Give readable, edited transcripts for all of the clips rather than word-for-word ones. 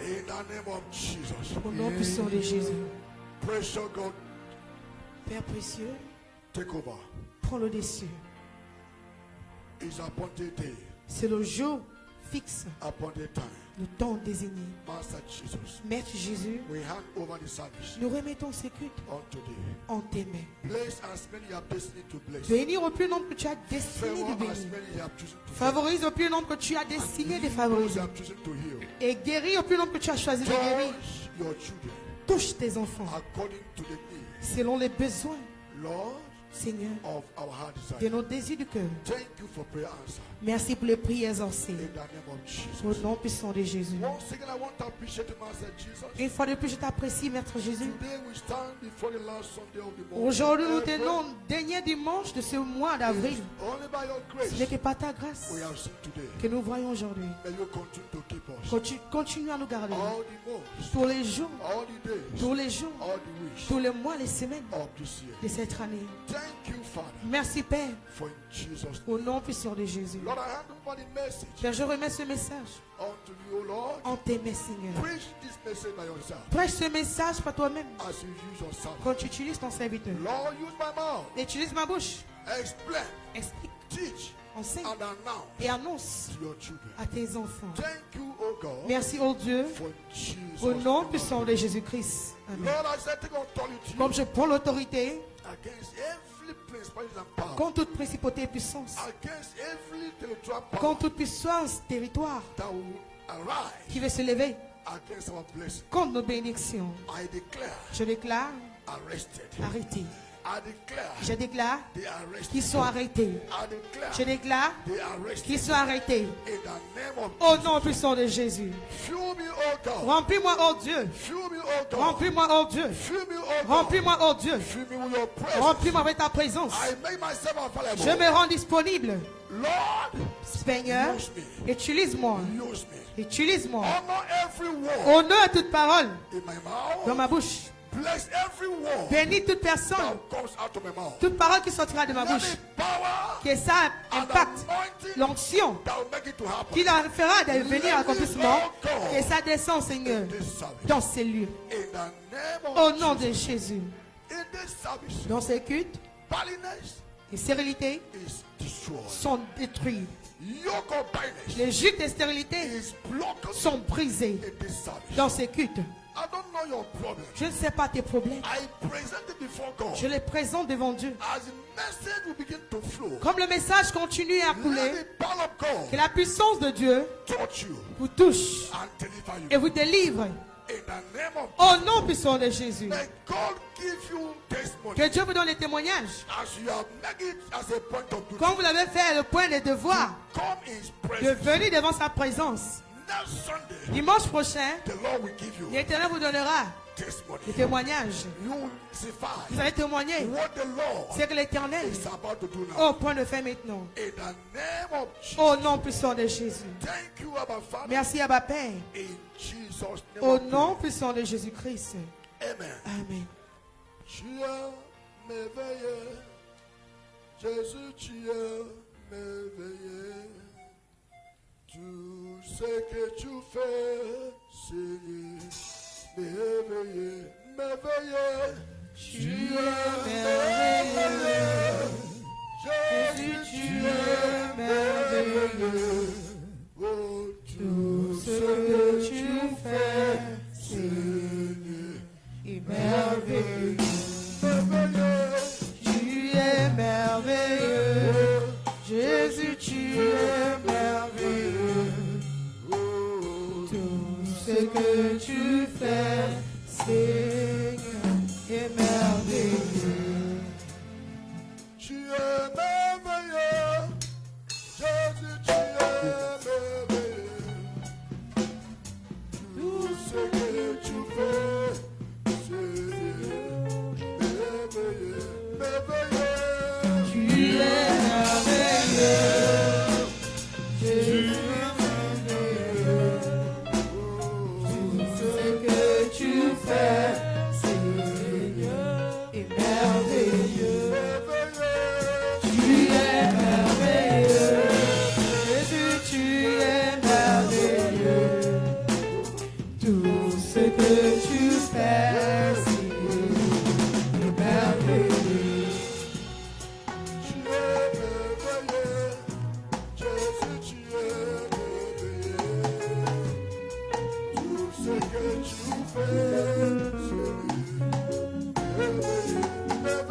In the name of Jesus. Au nom puissant de Jésus. Precious God, Père précieux, take over. prends le dessus. It's appointed day, C'est le jour fixe, appointed time. le temps désigné. Master Jesus, Maître Jésus, we hand over the service nous remettons ces cultes unto thee. en tes mains. Bless as many you have destiny to bless. Bénir au plus nombre que tu as destiné de Favor as bénir. many you have chosen to favor. Favorise au plus nombre que tu as destiné de Those favoriser. you have chosen to heal. Et guéris au plus nombre que tu as choisi de guérir. Touch your children Touche tes enfants according to the need, selon les besoins, Lord, Seigneur, of our heart de desire. nos désirs du cœur. Thank you for prayer answer. Merci pour les prières exaucées. In the name of Au Jesus. nom puissant de Jésus. Once again, I want to appreciate the Master Jesus. Une fois de plus, je t'apprécie, Maître Jésus. Today we stand before the last Sunday of the month. Aujourd'hui, nous Every- tenons le dernier dimanche de ce mois d'avril. Only by your Ce n'est grace que par ta grâce we have seen today. que nous voyons aujourd'hui. May you continue to keep us Continue à nous garder all the months, tous les jours, all the days, tous les jours, all the weeks tous les mois, les semaines of this year. de cette année. Thank you, Father, Merci, Père, for in Jesus' au name. nom puissant de Jésus. Lord, I hand over the message Père, je remets ce message unto you, Lord. en tes mains, Seigneur. Preach this message by yourself Prêche ce message par toi-même as you use yourself. quand tu utilises ton serviteur. Lord, use my mouth. Utilise ma bouche. Explain, Explique, teach, enseigne and announce et annonce to your children. à tes enfants. Thank you, O God, Merci, oh Dieu, for in Jesus' au nom name. puissant de Jésus-Christ. Amen. Lord, I said, take authority Comme je prends l'autorité against every principality and power, contre toute principauté et puissance, against every territorial power contre toute puissance, territoire that will arise qui veut se lever against our blessing. contre nos bénédictions. I declare Je déclare arrested. arrêtés. I declare Je déclare they arrested. qu'ils sont arrêtés. I declare Je déclare they arrested. qu'ils sont arrêtés. In the name of Au nom puissant de Jésus. Fill me, O God. Remplis-moi, oh Dieu. Fill me, O God. Remplis-moi, oh Dieu. Fill me, O God. Remplis-moi, oh Dieu. Fill me with your presence. Remplis-moi avec ta présence. I make myself available. Je me rends disponible. Lord, Seigneur, use me. utilise-moi. Use me. Utilise-moi. Honor every word Honneur toute parole in my mouth. dans ma bouche. Bless every word Bénis toute personne. that comes out of my mouth. Toute parole qui sortira de ma Let bouche. the power Que ça and impacte anointing l'onction that will make it to happen. qui la fera devenir accomplissement. Et ça descend, Seigneur, This service. dans ces lieux. In the name Au of nom de Jésus. in this service, Dans ces cultes, barrenness les stérilités is destroyed. sont détruites. Yoke of barrenness Les jupes de stérilité is blocked sont brisées in this service. dans ces cultes. I don't know your problem. Je ne sais pas tes problèmes. I present it before God. Je les présente devant Dieu. As the message will begin to flow, Comme le message continue à couler, let the power of God que la puissance de Dieu touch you vous touche and deliver you. et vous délivre. In the name of Au nom puissant de Jésus. may God give you testimony Que Dieu vous donne les témoignages. as you have made it as a point of duty. Comme vous l'avez fait le point de devoir Come in His de presence. venir devant sa présence. Next Sunday, Dimanche prochain, the Lord will give you l'Éternel vous donnera testimony. des témoignages. You will testify Vous allez témoigner what the Lord ce que l'Éternel is about to do now. au point de faire maintenant. In the name of Jesus. Au nom puissant de Jésus. Thank you, Abba Father. Merci Abba Père. In Jesus' name. Au I pray. nom puissant de Jésus-Christ. Amen. Amen. Tu es merveilleux. Jésus, tu es merveilleux. Tout ce que tu fais, c'est merveilleux, merveilleux. Tu es merveilleux. Jésus, tu es merveilleux. Oh, Tout ce que tu fais, c'est merveilleux. merveilleux. Tu es merveilleux. Jésus, tu es merveilleux. Tout ce que tu fais, Seigneur, est merveilleux. Tu es merveilleux, Jésus, tu es merveilleux. Tout ce que tu fais, c'est merveilleux, merveilleux. Tu es merveilleux. Jésus, tout ce que tu fais, Seigneur, que tu fais, c'est merveilleux. Tu es merveilleux, Jésus, tu es merveilleux. Tout ce que tu fais, c'est merveilleux,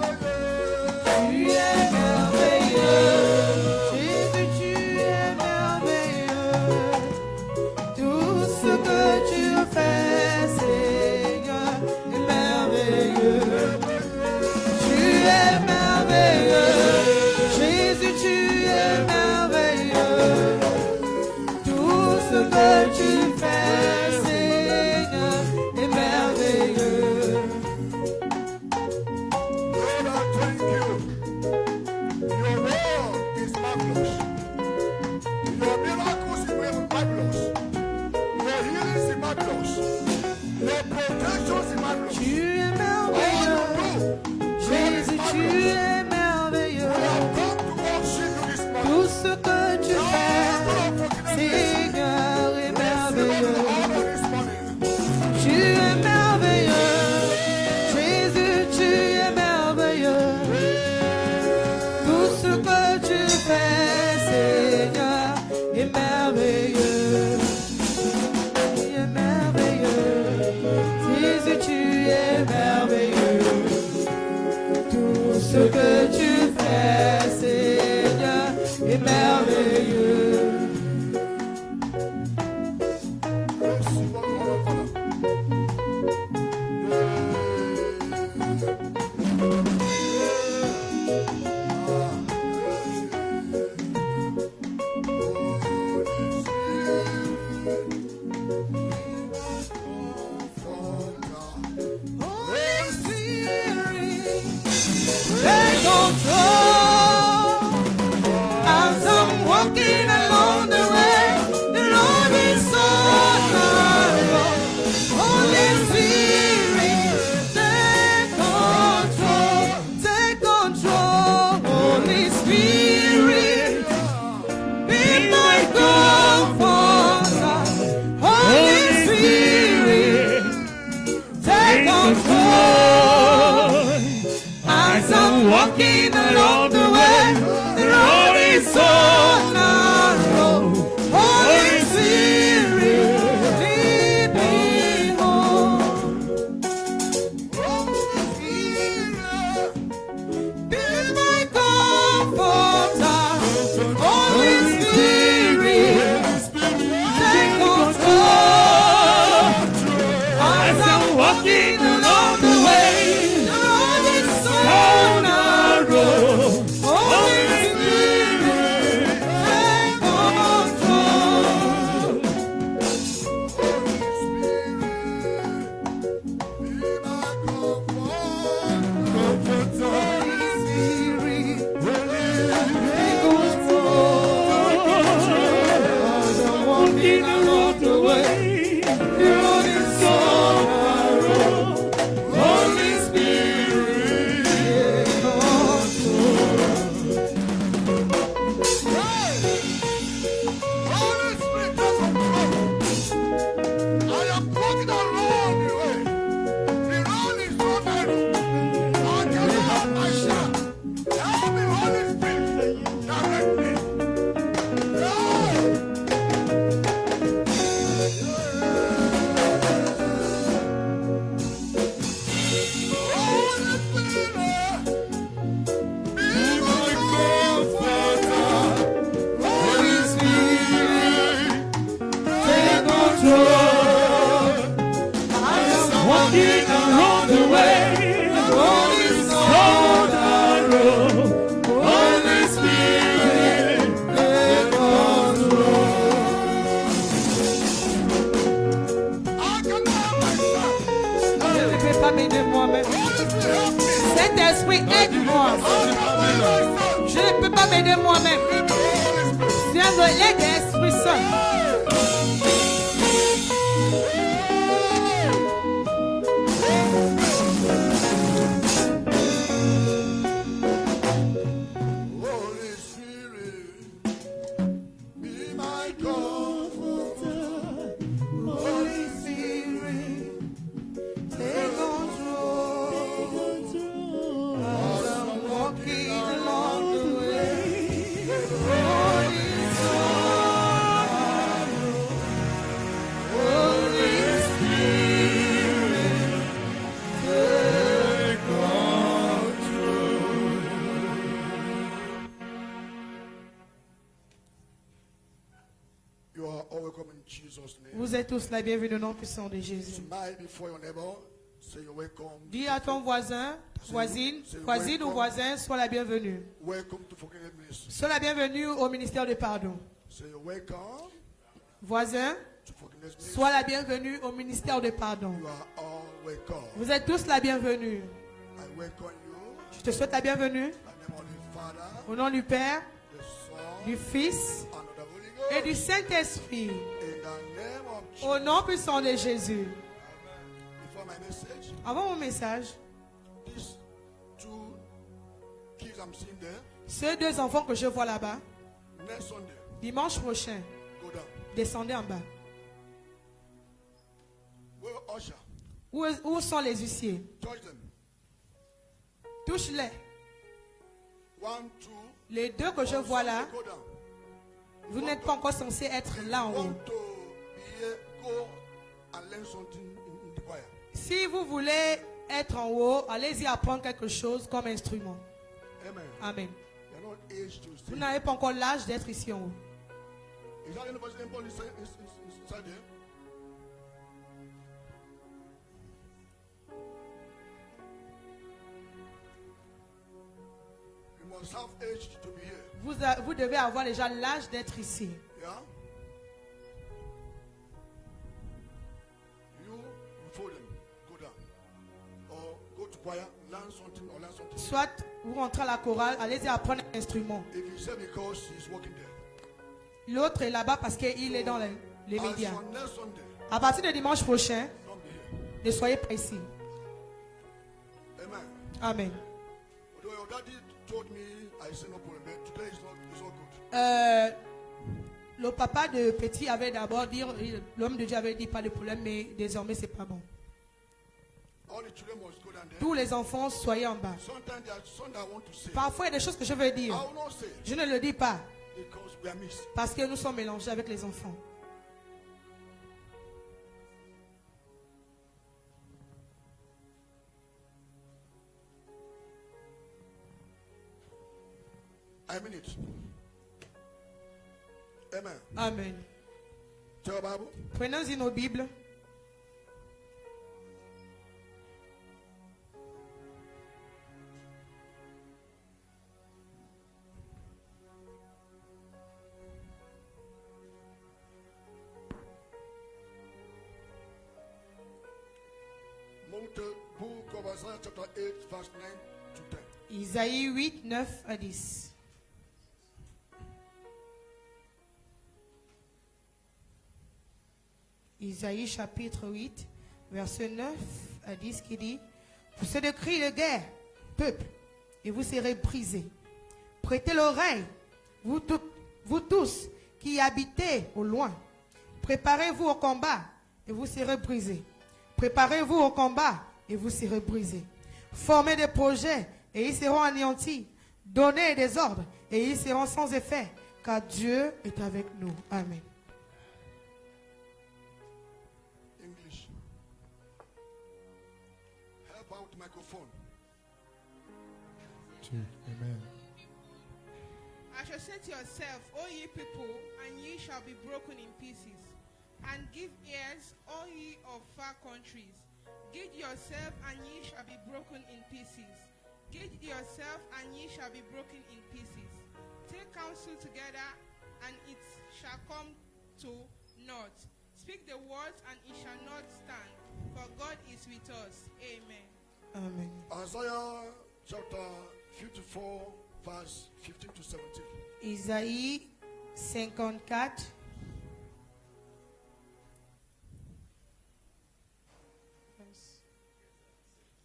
merveilleux. Tu es merveilleux, Jésus, tu es merveilleux. Tout ce que tu fais, Seigneur, est merveilleux. Tu es merveilleux, Jésus, tu es merveilleux. Tout ce que tu fais, Seigneur, est merveilleux. Lord, I thank you. Your word is marvelous. Your miracles are marvelous. Your healing is marvelous. Your protection is marvelous. Tu es All merveilleux, you do, Jésus, tu es we merveilleux. have come to worship you this morning. Tout ce que tu fais, Seigneur, est merveilleux. Honor this morning. Tu es merveilleux, Jésus, tu es merveilleux. Tout ce que tu fais, Seigneur, est merveilleux. Tu es merveilleux, Jésus, tu es merveilleux. Tout ce que tu fais, Seigneur, est merveilleux. Merci, mon Papa. Holy Spirit, take control. As I'm walking along the way, the road is so narrow. Holy Spirit, take control, take control. Holy Spirit, be my comforter. Holy Spirit, take control. As I'm walking along the way, the road is so narrow. Holy Spirit, lead me home. Be my comforter. Holy Spirit, take control. As I'm walking along the way, the road is so narrow. Holy Spirit, take control. Holy Spirit, take control. As I'm walking along the way, the road is so narrow. Holy Spirit, take control. Holy Spirit, take control. I am walking along the way. The road is so narrow. I cannot help myself. Help me, Holy Spirit. Direct me. Holy Spirit, be my comforter. Holy Spirit, take control. As I'm walking along the way, the road is so narrow. Holy Spirit, take control. I cannot help myself. Je ne peux pas m'aider moi-même. Holy Spirit, help me. Saint-Esprit, aide-moi. I cannot help myself. Je ne peux pas m'aider moi-même. Holy Spirit. Viens me l'aide, Esprit Saint. Holy Spirit, be my comforter. Holy Spirit, êtes tous la bienvenue au nom puissant de Jésus. Smile before your neighbor. Say you're welcome. Dis à ton voisin, voisine ou voisin, sois la bienvenue. Welcome to Forgiveness Ministry. Sois la bienvenue au ministère de pardon. Say you're welcome Voisin, to Forgiveness Ministry. sois la bienvenue au ministère de pardon. You are all welcome. Vous êtes tous la bienvenue. I welcome you. Je te souhaite la bienvenue In the name of the Father, au nom du Père, the Son, du Fils and of the Holy et Ghost. du Saint-Esprit. In the name of Jesus. Au nom puissant de Jésus. Before my message, Avant mon message, these two kids I'm seeing there, ces deux enfants que je vois là-bas, next Sunday, dimanche prochain, go down. descendez en bas. Where usher? Où sont les huissiers? Touch them. Touche-les. 1, 2. Les deux que je On vois Sunday, là, go down. vous n'êtes pas encore censés être là en haut. Want to be here, go and learn something in the choir. Si vous voulez être en haut, allez-y apprendre quelque chose comme instrument. Amen. Amen. You're not aged to Vous stay. n'avez pas encore l'âge d'être ici en haut. Is that anybody inside there? You must have age to be here. Vous devez avoir déjà l'âge d'être ici. Yeah? You follow them. Go down. Or go to choir, learn something or learn something. Soit vous rentrez à la chorale, allez-y apprendre un instrument. If you say because he's working there. L'autre est là-bas parce qu'il est dans les As médias. for next Sunday, À partir de dimanche prochain, don't be here. ne soyez pas ici. Amen. Amen. Although your daddy told me I say no problem, but today it's all good. Le papa de Petit avait d'abord dit, l'homme de Dieu avait dit pas de problème, mais désormais c'est pas bon. All the children must go down there. Tous les enfants, soyez en bas. Sometimes there are some that I want to say. Parfois, il y a des choses que je veux dire. I will not say Je ne le dis pas because we are mixed. parce que nous sommes mélangés avec les enfants. I mean it. Amen. Amen. Tell your Bible. Prenons-y nos Bibles. Move to book of Isaiah chapter 8 verse 9 to 10. Isaïe 8, 9 à 10. Isaïe chapitre 8, verset 9 à 10 qui dit: Poussez des cris de guerre, peuple, et vous serez brisés. Prêtez l'oreille, vous tous qui habitez au loin. Préparez-vous au combat, et vous serez brisés. Préparez-vous au combat, et vous serez brisés. Formez des projets, et ils seront anéantis. Donnez des ordres, et ils seront sans effet, car Dieu est avec nous. Amen. English. Help out microphone. Amen. I shall say to yourself, O ye people, and ye shall be broken in pieces. And give ears, all ye of far countries. Gird yourself, and ye shall be broken in pieces. Gird yourself, and ye shall be broken in pieces. Take counsel together, and it shall come to naught. Speak the words, and it shall not stand, for God is with us. Amen. Amen. Isaiah chapter 54 verse 15 to 17. Isaïe 54.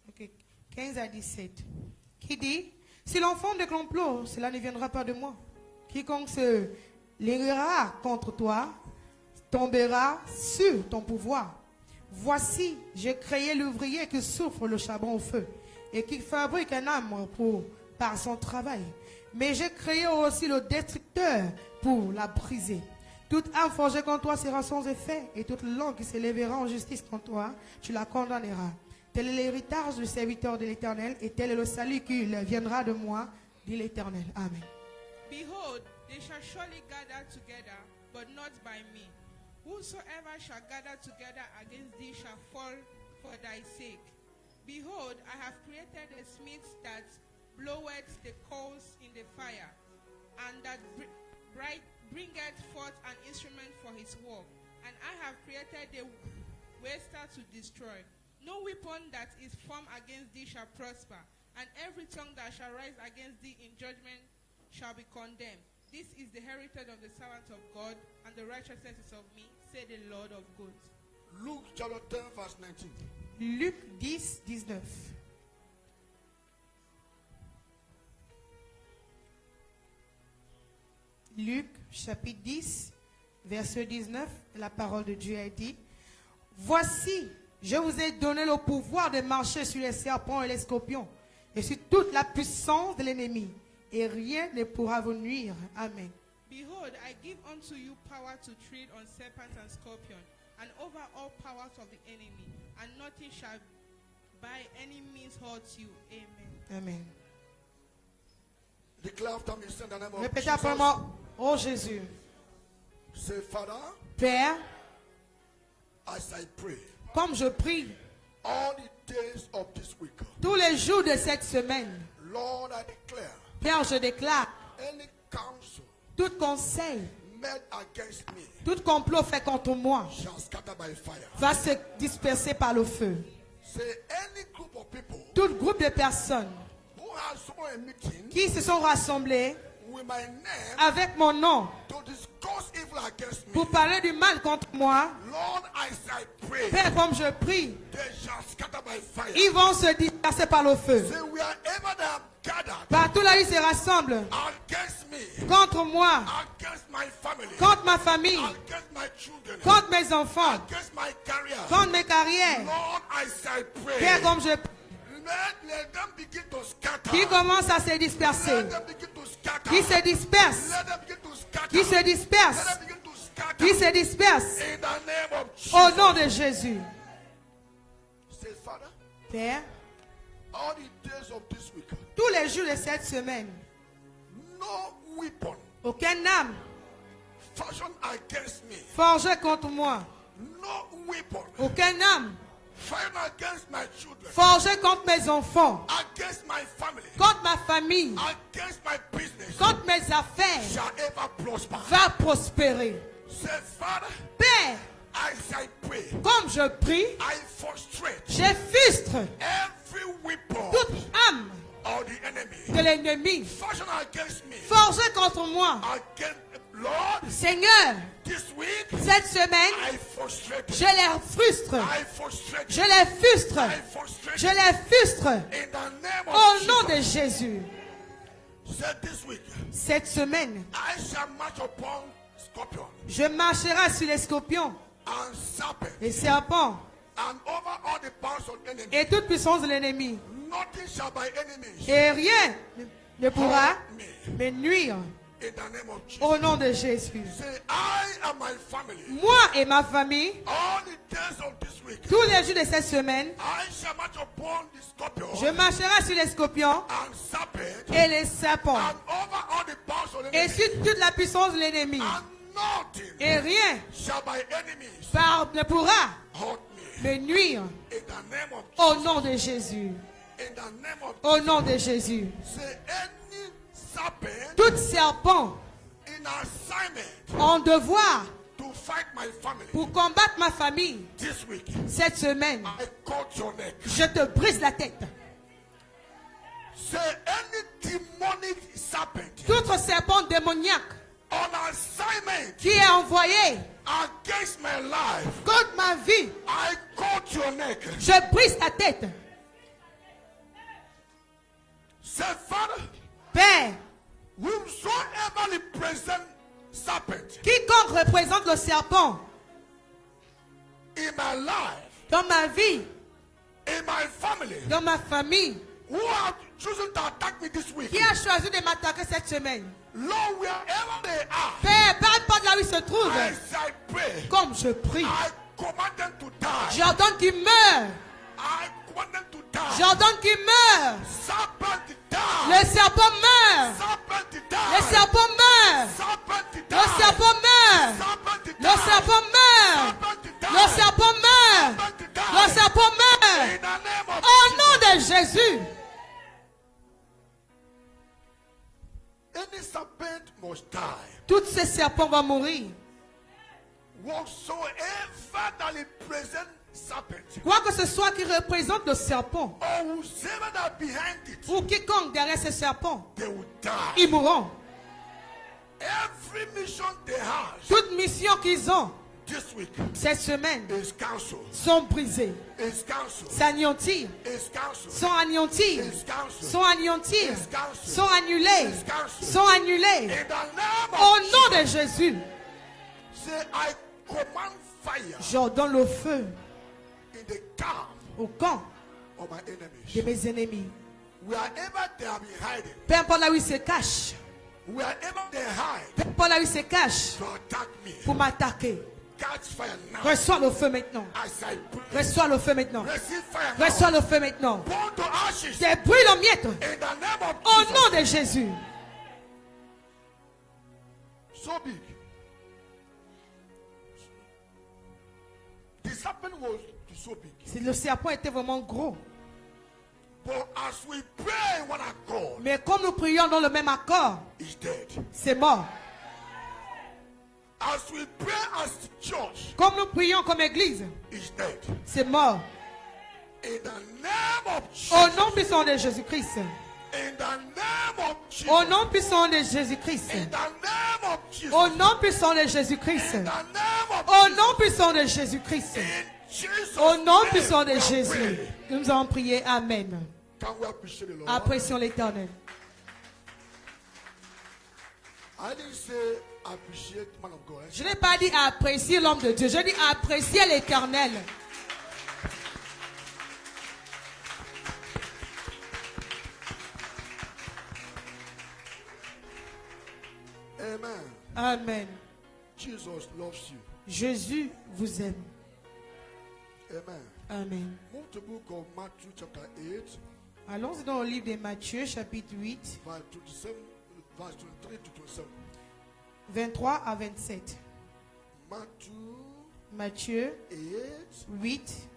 Ok, 15 à 17. Qui dit: Si l'enfant de complot, cela ne viendra pas de moi. Quiconque se lèvera contre toi tombera sur ton pouvoir. Voici, j'ai créé l'ouvrier qui souffre le charbon au feu et qui fabrique un âme par son travail. Mais j'ai créé aussi le destructeur pour la briser. Toute âme forgée contre toi sera sans effet, et toute langue qui s'élèvera en justice contre toi, tu la condamneras. Tel est l'héritage du serviteur de l'Éternel, et tel est le salut qui viendra de moi, dit l'Éternel. Amen. Behold, they shall surely gather together, but not by me. Whosoever shall gather together against thee shall fall for thy sake. Behold, I have created a smith that bloweth the coals in the fire, and that bringeth forth an instrument for his work. And I have created a waster to destroy. No weapon that is formed against thee shall prosper, and every tongue that shall rise against thee in judgment shall be condemned. This is the heritage of the servants of God, and the righteousness is of me, say the Lord of hosts. Luke chapter 10, verse 19. Luc 10, 19. Luc chapitre 10, verset 19, la parole de Dieu a dit, voici, je vous ai donné le pouvoir de marcher sur les serpents et les scorpions, et sur toute la puissance de l'ennemi, et rien ne pourra vous nuire. Amen. Behold, I give unto you power to tread on serpents and scorpions, and over all powers of the enemy, and nothing shall by any means hurt you. Amen. Amen. Declare after me, in the name of Répétez Jesus. après moi, ô Jésus, Say, Father, Père, as I pray, comme je prie all the days of this week, tous les jours de cette semaine, Lord, I declare, Père, je déclare, any counsel tout conseil, made against me tout complot fait contre moi shall scatter by fire. va se disperser par le feu. Say, any group of people Tout groupe de personnes who has sworn a meeting qui se sont rassemblés with my name avec mon nom to discuss evil against me, pour parler du mal contre moi, Lord, as I pray, Père, comme je prie, they shall scatter by fire. ils vont se disperser par le feu. Say, wherever they have gathered Partout là, ils se rassemblent against me, contre moi, against my family, contre ma famille, against my children, contre mes enfants, against my career, contre mes carrières. Lord, as I pray, Père, comme je prie, let them begin to scatter. qui commence à se disperser, Let them begin to scatter. qui se disperse, Let them begin to scatter. qui se disperse, Let them begin to scatter. qui se disperse, In the name of Jesus. au nom de Jésus. Say, Father, Père, all the days of this week, tous les jours de cette semaine, no weapon aucune âme fashioned against me, forgée contre moi, no weapon aucune âme fired against my children, forgée contre mes enfants, against my family, contre ma famille, against my business, contre mes affaires, shall ever prosper. va prospérer. Say, Father, Père, as I pray, comme je prie, I frustrate je frustre every weapon toute âme of the enemy de l'ennemi fashioned against me, forgée contre moi. against Lord. Seigneur, This week, cette semaine, I frustrate. je les frustre, I frustrate. je les frustre, I frustrate. je les frustre In the name au of nom de Jesus. Jésus. Said this week, Cette semaine, I shall march upon scorpion je marcherai sur les scorpions, and serpent les serpents and over all the powers of the enemy. et toute puissance de l'ennemi. Nothing shall by enemies Et rien ne pourra harm me. me nuire In the name of Jesus. au nom de Jésus. Say, I and my family, Moi et ma famille, all the days of this week, tous les jours de cette semaine, I shall march upon the scorpion je marcherai sur les scorpions and serpent et les serpents and over all the powers of the et enemy. sur toute la puissance de l'ennemi. And nothing Et rien shall by enemies ne pourra hurt me. me nuire In the name of au Jesus. nom de Jésus. In the name of Au nom de Jésus. Say, any serpent Tout serpent in assignment en devoir to fight my family pour combattre ma famille this week, cette semaine, I cut your neck. je te brise la tête. Say, any demonic serpent Tout serpent démoniaque on assignment qui est envoyé against my life, contre ma vie, I cut your neck. je brise ta tête. Say, Father, Père, whosoever represent serpent quiconque représente le serpent in my life, dans ma vie, in my family, dans ma famille, who have chosen to attack me this week, qui a choisi de m'attaquer cette semaine. Lord, wherever they are, Père, peu importe là où ils se trouvent, as I pray, comme je prie, I command them to die. j'ordonne qu'ils meurent. I command them to die. J'ordonne qu'ils meurent. Serpent die. Le serpent meurt. Serpent die. Le serpent meurt. Serpent die. Le serpent meurt. Serpent die. Le serpent meurt. Le serpent meurt. Serpent die. Le serpent meurt. In the name of Au Jesus. nom de Jésus. Any serpent must die. Tous ces serpents vont mourir. Whatsoever that represent serpent, Quoi que ce soit qui représente le serpent, or whosoever that behind it, ou quiconque derrière ce serpent, they will die. ils mourront. Every mission they have Toute mission qu'ils ont this week cette semaine is cancelled. sont brisées, Is cancelled. s'anéantir, Is cancelled. sont anéantir, Is cancelled. sont anéantir, Is cancelled. sont annulés, Is cancelled. sont annulés. In the name Au of nom Jesus, de Jésus, say I command fire j'ordonne le feu in the camp au camp of my de enemies. mes ennemis. Wherever they have been hiding, Peu importe là où ils se cachent, wherever they hide peu importe là où ils se cachent to attack me, pour m'attaquer, catch fire now. reçois le feu maintenant. As I pray, Reçois le feu maintenant. receive fire now. Reçois le feu maintenant. Burn to ashes Débrouille le miettes in the name of au Jesus. nom de Jésus. So big. The serpent was so big. Le serpent était vraiment gros. But as we pray in one accord, Mais comme nous prions dans le même accord, he's dead. c'est mort. As we pray as the church, Comme nous prions comme église, he's dead. c'est mort. In the name of Jesus. Au nom puissant de Jésus-Christ. In the name of Jesus. Au nom puissant de Jésus-Christ. In the name of Jesus. Au nom puissant de Jésus-Christ. In the name of Au Jesus. nom puissant de Jésus-Christ. In Jesus' Au nom name, puissant de we are Jésus. praying. Nous allons prier. Amen. Can we appreciate the Lord? Apprécions l'Éternel. I didn't say appreciate man of God. Je n'ai pas dit apprécier l'homme de Dieu. Je dis apprécier l'Éternel. Amen. Amen. Jesus loves you. Jésus vous aime. Amen. Amen. Move to the book of Matthew chapter 8, Allons dans le livre de Matthieu, chapitre 8, verse 27, verse 23 to 27. 23 à 27. Matthew Matthieu 8, 8,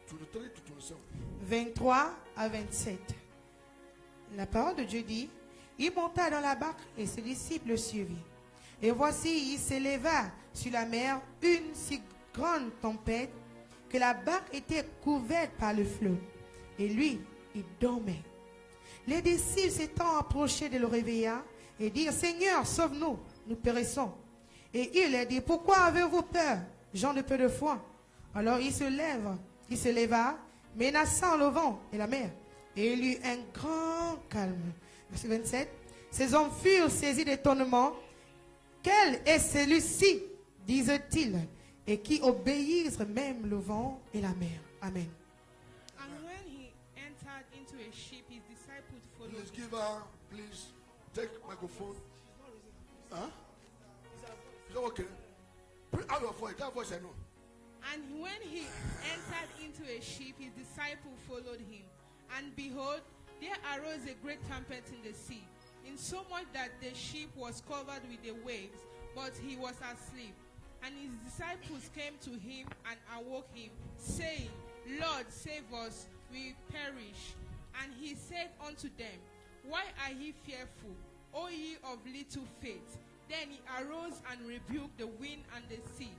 23 to 27. 23 à 27. La parole de Dieu dit, il monta dans la barque et ses disciples le suivirent. Et voici, il s'éleva sur la mer une si grande tempête que la barque était couverte par le flot. Et lui, il dormait. Les disciples s'étant approchés de le réveiller et dirent, Seigneur, sauve-nous, nous périssons. Et il leur dit, pourquoi avez-vous peur, gens de peu de foi? Alors il se leva, menaçant le vent et la mer. Et il eut un grand calme. Verset 27. Ces hommes furent saisis d'étonnement. Quel est celui-ci, disent-ils, et qui obéissent même le vent et la mer? Amen. And when he entered into a ship, his disciples followed Please him. give her, please take microphone. Huh? Is that okay? Put out your voice. That voice I know. And when he entered into a ship, his disciples followed him. And behold, there arose a great tempest in the sea, insomuch that the ship was covered with the waves, but he was asleep. And his disciples came to him and awoke him, saying, Lord, save us, we perish. And he said unto them, Why are ye fearful, O ye of little faith? Then he arose and rebuked the wind and the sea,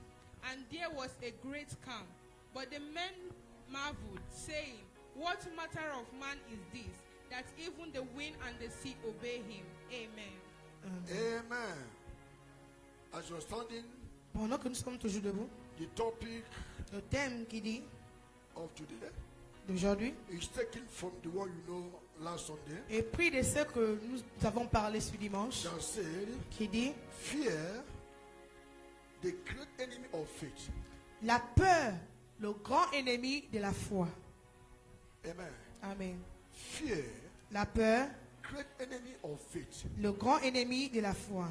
and there was a great calm. But the men marveled, saying, What manner of man is this, that even the wind and the sea obey him? Amen. Amen. As you're standing, Pendant que nous sommes toujours debout, the topic le thème qui dit of today d'aujourd'hui is taken from the one you know last Sunday. est pris de ce que nous avons parlé ce dimanche, That said, qui dit fear, the great enemy of faith. la peur, le grand ennemi de la foi. Amen. Amen. Fear, La peur, great enemy of faith. le grand ennemi de la foi.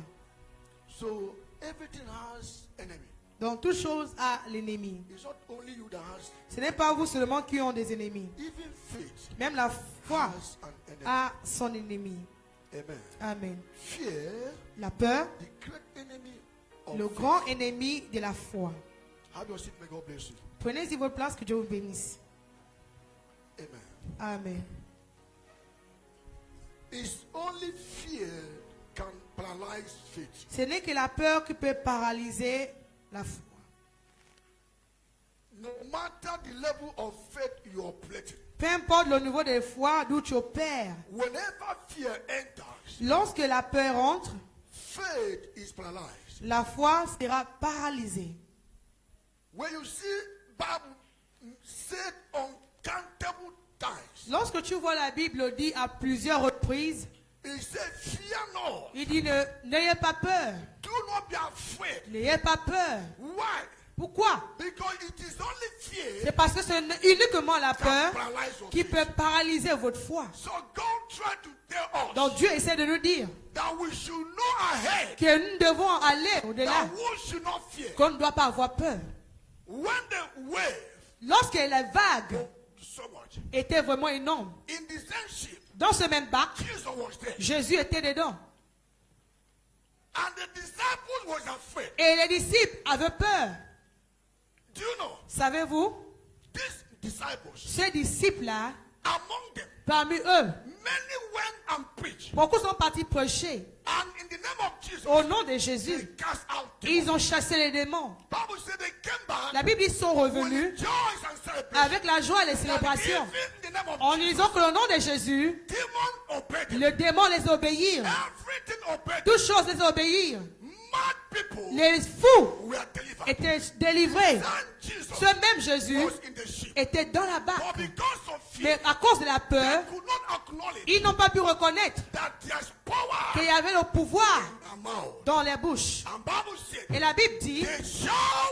So everything has enemy. Donc toute chose a l'ennemi. It's not only you that has. Ce n'est pas vous seulement qui ont des ennemis. Even faith Même la foi has an enemy. a son ennemi. Amen. Amen. Fear, La peur, the great enemy of le faith. grand ennemi de la foi. Have your seat, may God bless you. Prenez-y votre place, que Dieu vous bénisse. Amen. Amen. It's only fear can paralyze faith. Ce n'est que la peur qui peut paralyser la foi. No matter the level of faith you are operating, Peu importe le niveau de foi d'où tu opères, whenever fear enters, lorsque la peur entre, faith is paralyzed. la foi sera paralysée. When you see Bible said uncountable times, Lorsque tu vois la Bible dit à plusieurs reprises, it said, fear not. il dit n'ayez pas peur, Do not be afraid. n'ayez pas peur. Why? Pourquoi? Because it is only fear C'est parce que c'est uniquement la can peur paralyze your qui faith. peut paralyser votre foi. So God tried to tell us Donc Dieu essaie de nous dire that we should know ahead que nous devons aller au-delà, that we should not fear. qu'on ne doit pas avoir peur. When the wave Lorsque la vague so much était vraiment énorme, in the same ship, dans ce même bac, Jesus was there, Jésus était dedans. and the disciples was afraid. Et les disciples avaient peur. Do you know Savez-vous, these disciples ces disciples-là, among them? parmi eux, Many went and preached, beaucoup sont partis prêcher and in the name of Jesus, au nom de they Jésus. cast out Ils demons. ont chassé les démons. Bible said they came back La Bible dit qu'ils sont with revenus joy and celebration. avec la joie et les That célébrations. even in the name of En Jesus, disant que le nom de Jésus, demons obeyed them. le démon les obéirent. Everything obeyed them. Toutes choses les obéirent. Mad people Les fous were delivered. étaient délivrés. And Jesus Ce même Jésus was in the ship. était dans la But barque. because of Mais fear, à cause de la they peur, could not acknowledge ils n'ont pas pu reconnaître that there's power qu'il y avait le pouvoir in our mouth. dans les bouches. And Bible said, Et la Bible dit, they shout.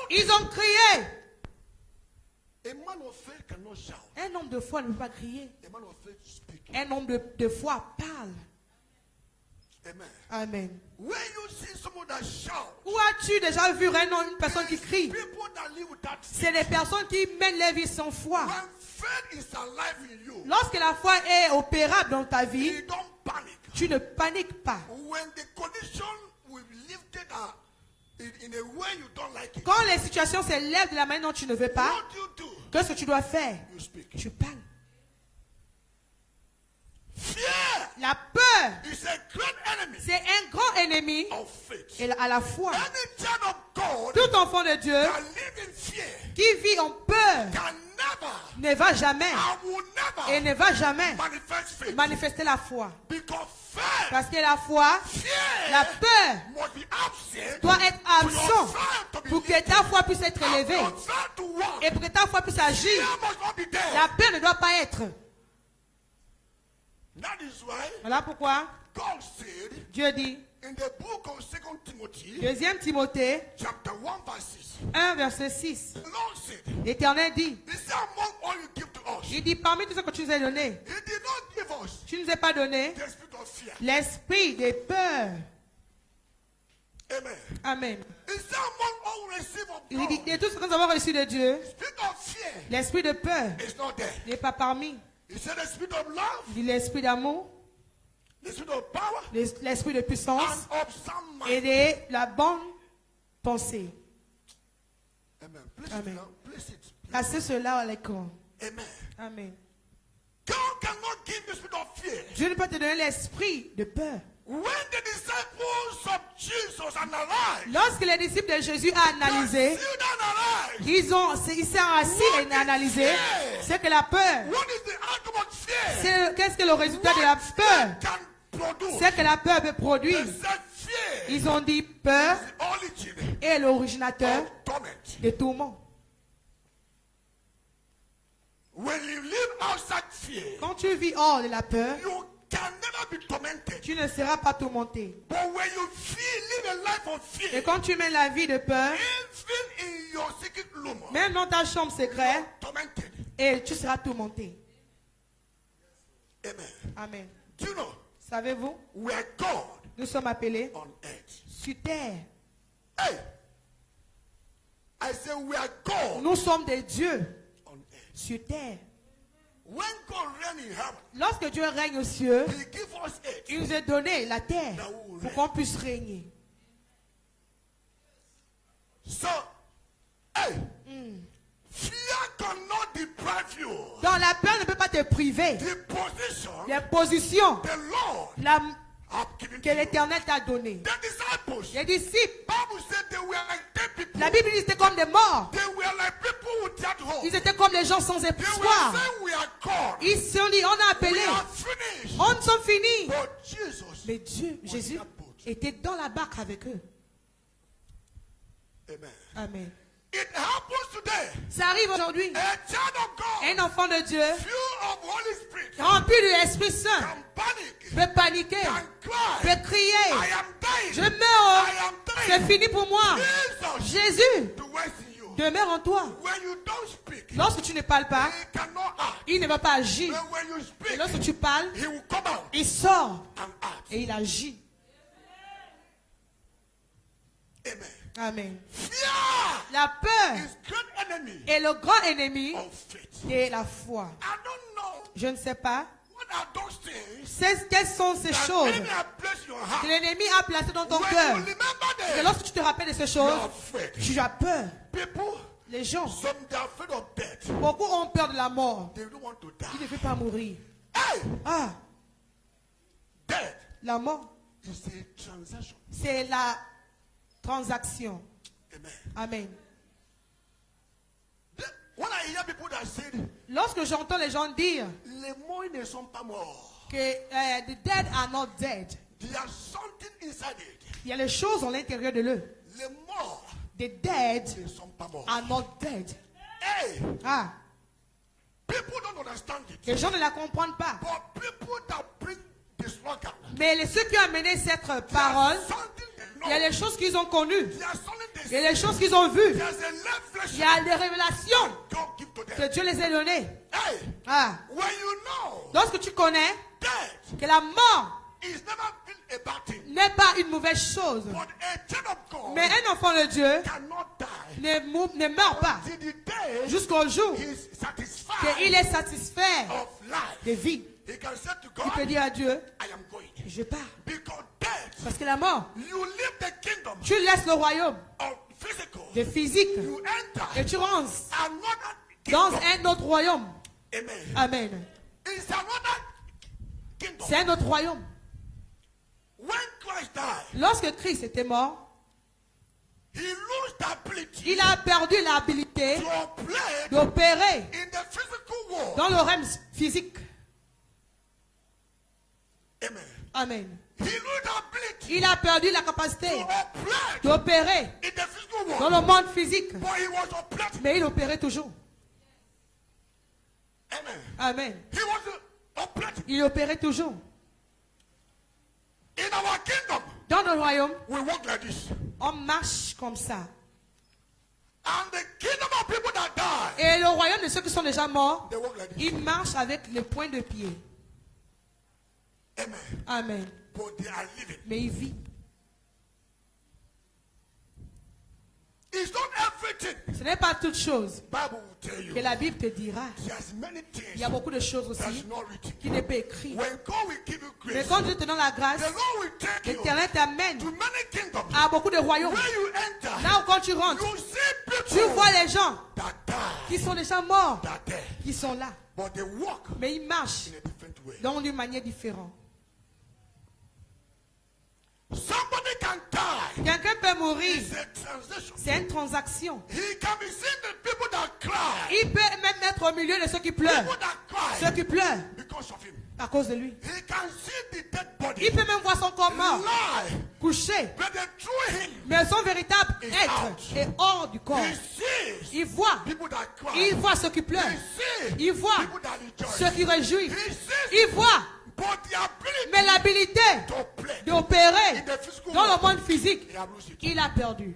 ils ont crié. A man of faith cannot shout. Un homme de foi ne peut pas crier. A man of faith speak. Un homme de foi parle. Amen. Amen. When you see someone that shout, Où as-tu déjà vu un homme, une personne qui crie? people that live without faith, C'est les personnes qui mènent leur vie sans foi. when faith is alive in you, Lorsque la foi est opérable dans ta vie, you don't panic. tu ne paniques pas. When the condition will be lifted up in a way you don't like it, Quand les situations s'élèvent de la manière dont tu ne veux pas, what do you do? qu'est-ce que tu dois faire? You speak. Tu parles. Fear La peur, is a great enemy c'est un grand ennemi of faith. et à la foi. Any child of God Tout enfant de Dieu that live in fear qui vit en peur can never ne va jamais and will et never ne va jamais manifest faith. manifester la foi. Because faith, Parce que la foi, la fear peur must be absent doit être for your absent faith to be pour que lifted. ta foi puisse être And élevée for your faith to walk, et pour que ta foi puisse agir. fear must not be there. La peur ne doit pas être. That is why Voilà pourquoi God said Dieu dit, in the book of 2 Timothy, 2 Timothée chapter 1, verse 6, 1, verset 6, the Lord said, l'Éternel dit, He said, among all you give to us, il dit, parmi tout ce que tu nous as donné, He did not give us tu ne nous as pas donné the spirit of fear. l'esprit de peur. Amen. Amen. He said, among all we receive of Il dit, God, de tout ce que nous avons reçu de Dieu, spirit of fear l'esprit de peur is not there. n'est pas parmi. He said, the spirit of love, Il dit l'esprit d'amour, the spirit of power, l'esprit de puissance and of sound et mind. de la bonne pensée. Amen. Place Amen. it down. Place it. Placez cela à l'écran. Amen. Amen. God cannot give the spirit of fear. Dieu ne peut te donner l'esprit de peur. When the disciples of Jesus analyzed, Lorsque les disciples de Jésus ont analysé, ils s'est assis et analysé ce que la peur, what is the outcome of fear? qu'est-ce que le résultat de la peur, Can produce. ce que la peur peut produire. They said fear Ils ont dit peur is the origin est l'originateur of torment. des tourments. When you live outside fear, Quand tu vis hors de la peur, you can never be tormented. tu ne seras pas tourmenté. But when you live a life of Et fear, quand tu mènes la vie de peur, even in your secret room, même dans ta chambre secrète, tormented. et tu seras tourmenté. Amen. Amen. Do you know Savez-vous, we are God nous sommes appelés on earth? sur terre. Hey, I say we are God Nous sommes des dieux on earth. sur terre. When God reigns in heaven, Lorsque Dieu règne aux cieux, He gives us earth. il nous a donné la terre pour qu'on puisse régner. So, hey, fear cannot deprive you. Donc la peur ne peut pas te priver. The position Les positions the Lord have given que to you. l'Éternel t'a données. The disciples, Les disciples, Bible said they were like dead people. la Bible dit qu'ils étaient comme des morts. They were like people without hope. Ils étaient comme les gens sans They were espoir. saying we are called. Ils se sont dit, on a We appelé, are finished. on ne sont finis. But Jesus, Mais Dieu, Jésus, était dans la barque avec eux. amen. Amen. It happens today. Ça arrive aujourd'hui. A child of God, Un enfant de Dieu, full of Holy Spirit, rempli de l'Esprit Saint, can panic, peut paniquer, can cry. peut crier. I am dying. Je meurs. I am C'est dying. fini pour moi. Jesus, Jésus dwells in you. demeure en toi. When you don't speak, Lorsque tu ne parles pas, he cannot act. il ne va pas agir. But when you Et speak, lorsque tu parles, he will come out il sort and act. et il agit. Amen. Amen. Fear La peur is great enemy est le grand ennemi of faith. de la foi. I don't know Je ne sais pas what are those things quelles sont ces that choses enemy have placed in your heart. que l'ennemi a placées dans ton When cœur. you remember Et them, lorsque tu te rappelles de ces you choses, are afraid. tu as peur. People, Les gens, some they are afraid of death. beaucoup ont peur de la mort. They don't want to Ils ne die. veulent pas mourir. Hey, Ah, death la mort, is a transaction. c'est la transaction. Amen. Amen. When I hear people that say, Lorsque j'entends les gens dire les morts ne sont pas morts, que the dead are not dead, there is something inside it. il y a les choses à l'intérieur de eux. Les morts The dead ne sont pas morts. are not dead. Hey, Ah, people don't understand it. les gens ne la comprennent pas. But people that bring the slogan, Mais ceux qui ont amené cette parole, something they know. il y a les choses qu'ils ont connues. There are something they Il y a see. les choses qu'ils ont vues. There's a Il revelation y a des révélations God give to que them. Dieu les a données. Hey, Ah, when you know lorsque tu connais death que la mort is never been a bad thing, n'est pas une mauvaise chose, but a child of God mais un enfant de Dieu cannot die ne meurt pas till the day jusqu'au jour he is satisfied qu'il est satisfait of life. de vie. He can say to Il peut God, dire à Dieu, I am going. je pars. Because death, Parce que la mort, you leave the kingdom tu laisses le royaume of physical, de physique you enter et tu rentres another dans kingdom. un autre royaume. Amen. Amen. It's another kingdom. C'est un autre royaume. When Christ died, Lorsque Christ était mort, he lost the ability il a perdu l'habilité to operate d'opérer in the physical world. dans le règne physique. Amen. Amen. He lost the ability Il a perdu la capacité to operate d'opérer in the physical dans world. le monde physique. But he was operating. Mais il opérait toujours. Amen. Amen. He was operating. Il opérait toujours. In our kingdom, Dans le royaume, we walk like this. on marche comme ça. And the kingdom of people that die, Et le royaume de ceux qui sont déjà morts, they walk like this. ils marchent avec les points de pied. Amen. Amen. But they are living. Mais ils vivent. It's not everything. Ce n'est pas toute chose Bible will tell you. que la Bible te dira. There's many Il things y a beaucoup de choses that's aussi not written. qui n'est pas écrites. When God will give you Mais grace, quand Dieu te donne la grâce, the Lord will take you l'Éternel t'amène to many kingdoms. à beaucoup de royaumes. Where you enter, Là où quand tu rentres, you see tu people vois les gens that die, qui sont déjà morts, that there, qui sont là. but they walk Mais ils marchent in a different way. d'une manière différente. Somebody can die. Quelqu'un peut mourir. It's a transition. C'est une transaction. He can be seeing the people that cry. Il peut même être au milieu de ceux qui pleurent. People that cry Ceux qui pleurent because of him. à cause de lui. He can see the dead body Il peut même voir son corps mort, lie, couché. but the true him. Mais son véritable être est hors du corps. He sees Il voit. people that cry. Il voit ceux qui pleurent. He sees Il voit people that rejoice. ceux qui réjouissent. He sees, Il voit. but the ability Mais l'habilité to play d'opérer in the physical dans le world, monde physique, he has lost it. il a perdu.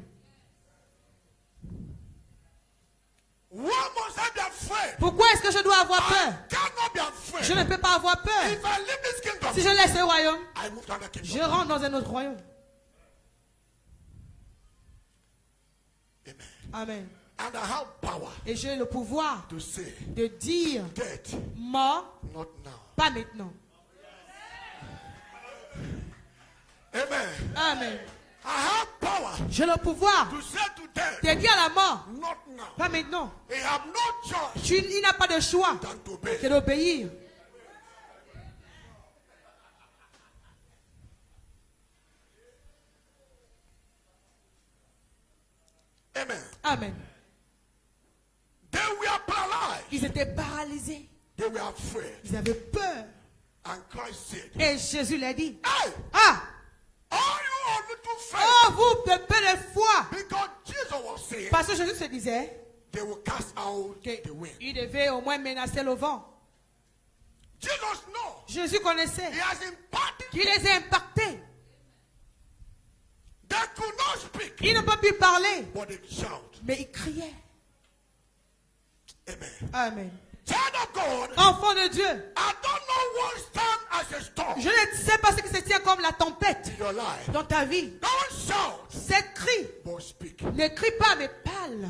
Why must I be afraid? Pourquoi est-ce que je dois avoir I peur? cannot be afraid. Je ne peux pas avoir peur. If I leave this kingdom, Si je laisse ce royaume, I move to another kingdom. je rentre dans un autre royaume. Amen. Amen. And I have power Et j'ai le pouvoir to say, de dire death, mort, not now. pas maintenant. Amen. Amen. I have power J'ai le pouvoir to say to them, de dire à la mort, not now. pas maintenant. They have no choice Il n'a pas de choix than to obey. que d'obéir. Amen. Amen. They were paralyzed. Ils étaient paralysés. They were afraid. Ils avaient peur. And Christ said, Et Jésus l'a dit. hey, Ah! all you are little faith. Oh, vous de peu de foi. Because Jesus was saying, Parce que Jésus se disait they will cast out the wind. qu'il devait au moins menacer le vent. Jesus knows. Jésus connaissait. He has imparted. Qu'il les a impactés. They could not speak. Ils n'ont pas pu parler. But they shout. Mais ils criaient. Amen. Amen. Child of God, Enfant de Dieu. I don't know what stand as a storm Je ne sais pas ce qui se tient comme la tempête in your life. dans ta vie. Don't shout, Cette cri. but speak. Ne crie pas, mais parle.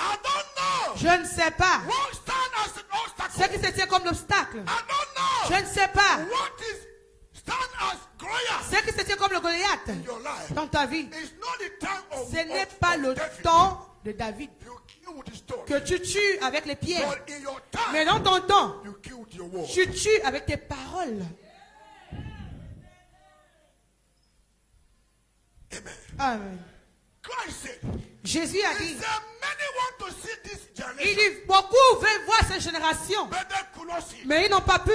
I don't know Je ne sais pas what stand as an ce obstacle. qui se tient comme l'obstacle. I don't know Je ne sais pas what is stand as Goliath ce qui se tient comme le Goliath in your life. dans ta vie. It's not the time of, Ce n'est of- pas of le David. temps de David You kill with the stone. que tu tues avec les pierres. But in your time, Mais dans ton temps, you kill with your word. tu tues avec tes paroles. Amen. Amen. Christ said, Jésus a he dit, said, many want to see this il generation, dit, beaucoup veulent voir cette génération, but they could not see. mais ils n'ont pas pu.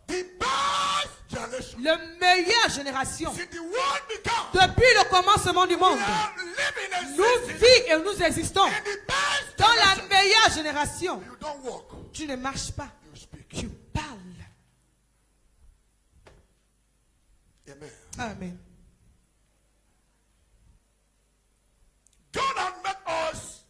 The best generation. La meilleure génération, See, the world began. depuis le commencement du monde, We are living a nous season vivons et nous existons in the best dans la generation. meilleure génération. You don't walk, Tu ne marches pas, you speak. tu parles. Amen. Amen. God has made us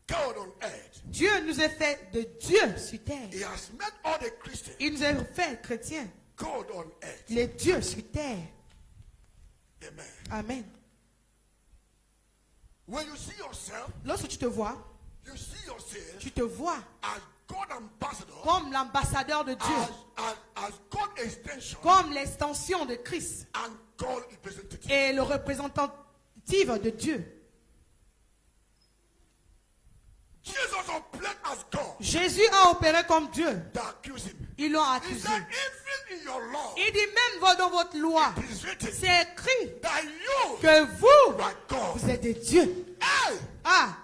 God on earth. Dieu nous a fait de Dieu sur terre. He has made all the Christians Il nous a fait chrétiens, God on earth. les dieux sur terre. Amen. Amen. When you see yourself, Lorsque tu te vois, you see yourself tu te vois as God ambassador, comme l'ambassadeur de Dieu, as God extension, comme l'extension de Christ and God representative. et le représentatif de Dieu. Jesus operated as God. Jésus a opéré comme Dieu. They accuse him. Ils l'ont He accusé. said, even in your law, Il dit même dans votre loi, it is written c'est écrit that you que vous, are God. vous êtes des dieux. Hey! Ah,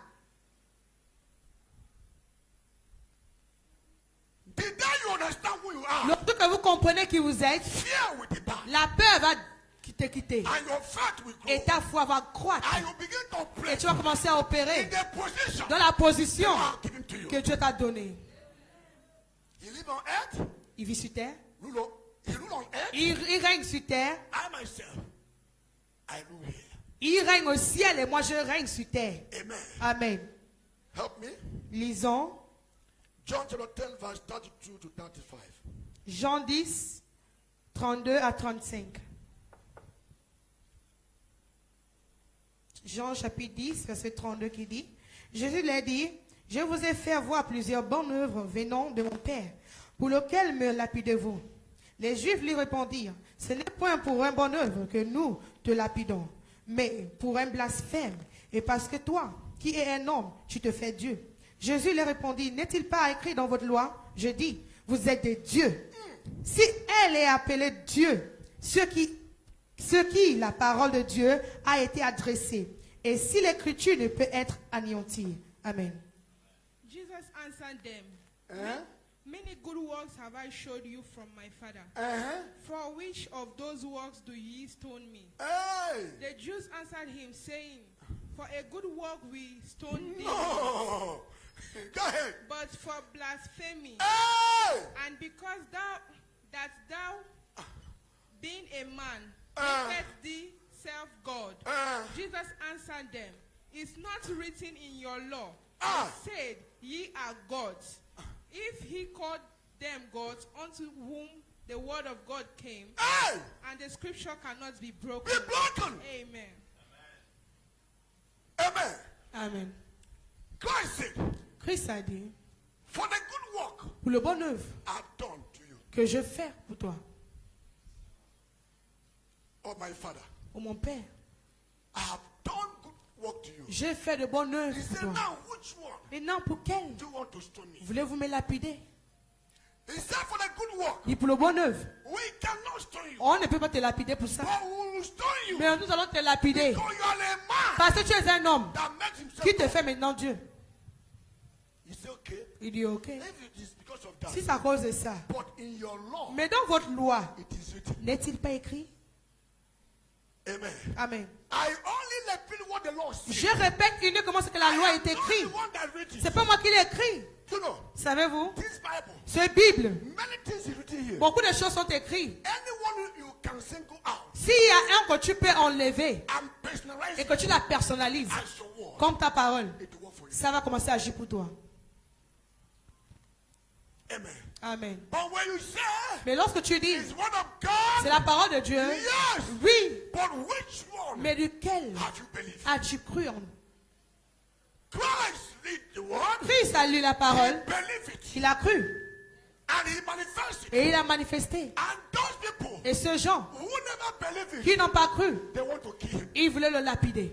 Did that you understand who you are? lorsque que vous comprenez qui vous êtes, Fear will depart. la peur va te quitter And your faith will grow. et ta foi va croître. And you begin to Et pray tu vas commencer à in opérer the position dans la position God has given to you. que Dieu t'a donnée. He live on earth. Il vit sur terre. He rule on earth. Il règne sur terre. I myself, I rule here. Il règne au ciel et moi je règne sur terre. Amen. Amen. Help me. Lisons John chapter 10, verse 32 to 35. Jean 10, 32 à 35. Jean chapitre 10, verset 32 qui dit, Jésus leur dit, je vous ai fait voir plusieurs bonnes œuvres venant de mon Père, pour lesquelles me lapidez-vous. Les Juifs lui répondirent, ce n'est point pour une bonne œuvre que nous te lapidons, mais pour un blasphème, et parce que toi, qui es un homme, tu te fais Dieu. Jésus leur répondit, n'est-il pas écrit dans votre loi, je dis, vous êtes des dieux. Si elle est appelée Dieu, ce qui la parole de Dieu a été adressée, et si l'écriture ne peut être anéantie. Amen. Jesus answered them, Uh-huh. Many good works have I showed you from my Father. Uh-huh. For which of those works do ye stone me? Hey! The Jews answered him, saying, For a good work we stone thee, No! Go ahead. but for blasphemy, Hey! and because thou, being a man, Uh. makest thee self God. Jesus answered them, Is not written in your law, Ah. said, Ye are gods. If he called them gods, unto whom the word of God came, Hey! and the scripture cannot be Be broken. broken. Amen. Amen. Amen. Christ said, Christ a dit, for the good work pour le bon œuvre I've done to you que je fais pour toi, of my father, Oh mon Père, I have done good work to you. j'ai fait de bonnes œuvres He pour said, toi. now which one Maintenant, pour quel do you want to stone me? voulez-vous me lapider? He said, for the good work, Dit pour le bonne œuvre. we cannot stone you. On ne peut pas te lapider pour ça. But we will stone you Mais nous allons te lapider. because you are a man Parce que tu es un homme that makes himself qui te God. fait maintenant Dieu. He said, okay, Il dit ok. if it is because of that, Si c'est à cause de ça. but in your law, Mais dans votre loi, it is written. n'est-il pas écrit? Amen. Amen. I only repeat what the law says. Je répète uniquement ce que la loi est écrite. The one that read it. C'est pas moi qui l'ai écrit. You know, Savez-vous? this Bible, Ce Bible, many things is written here. beaucoup de choses sont écrites. Anyone you can single out S'il y a un que tu peux enlever and personalize et que tu la personnalises as your word, comme ta parole, it will work for you. ça va commencer à agir pour toi. Amen. Amen. But when you say Mais lorsque tu dis, it's word of c'est God, la parole de Dieu, yes, oui, but which one mais duquel have you believed? as-tu cru en? Christ read the word, Christ a lu la he parole, believed it, il a cru and he manifested it. et il a manifesté. And those people Et ceux gens who never believe it, qui n'ont pas cru, they want to kill him. ils voulaient le lapider.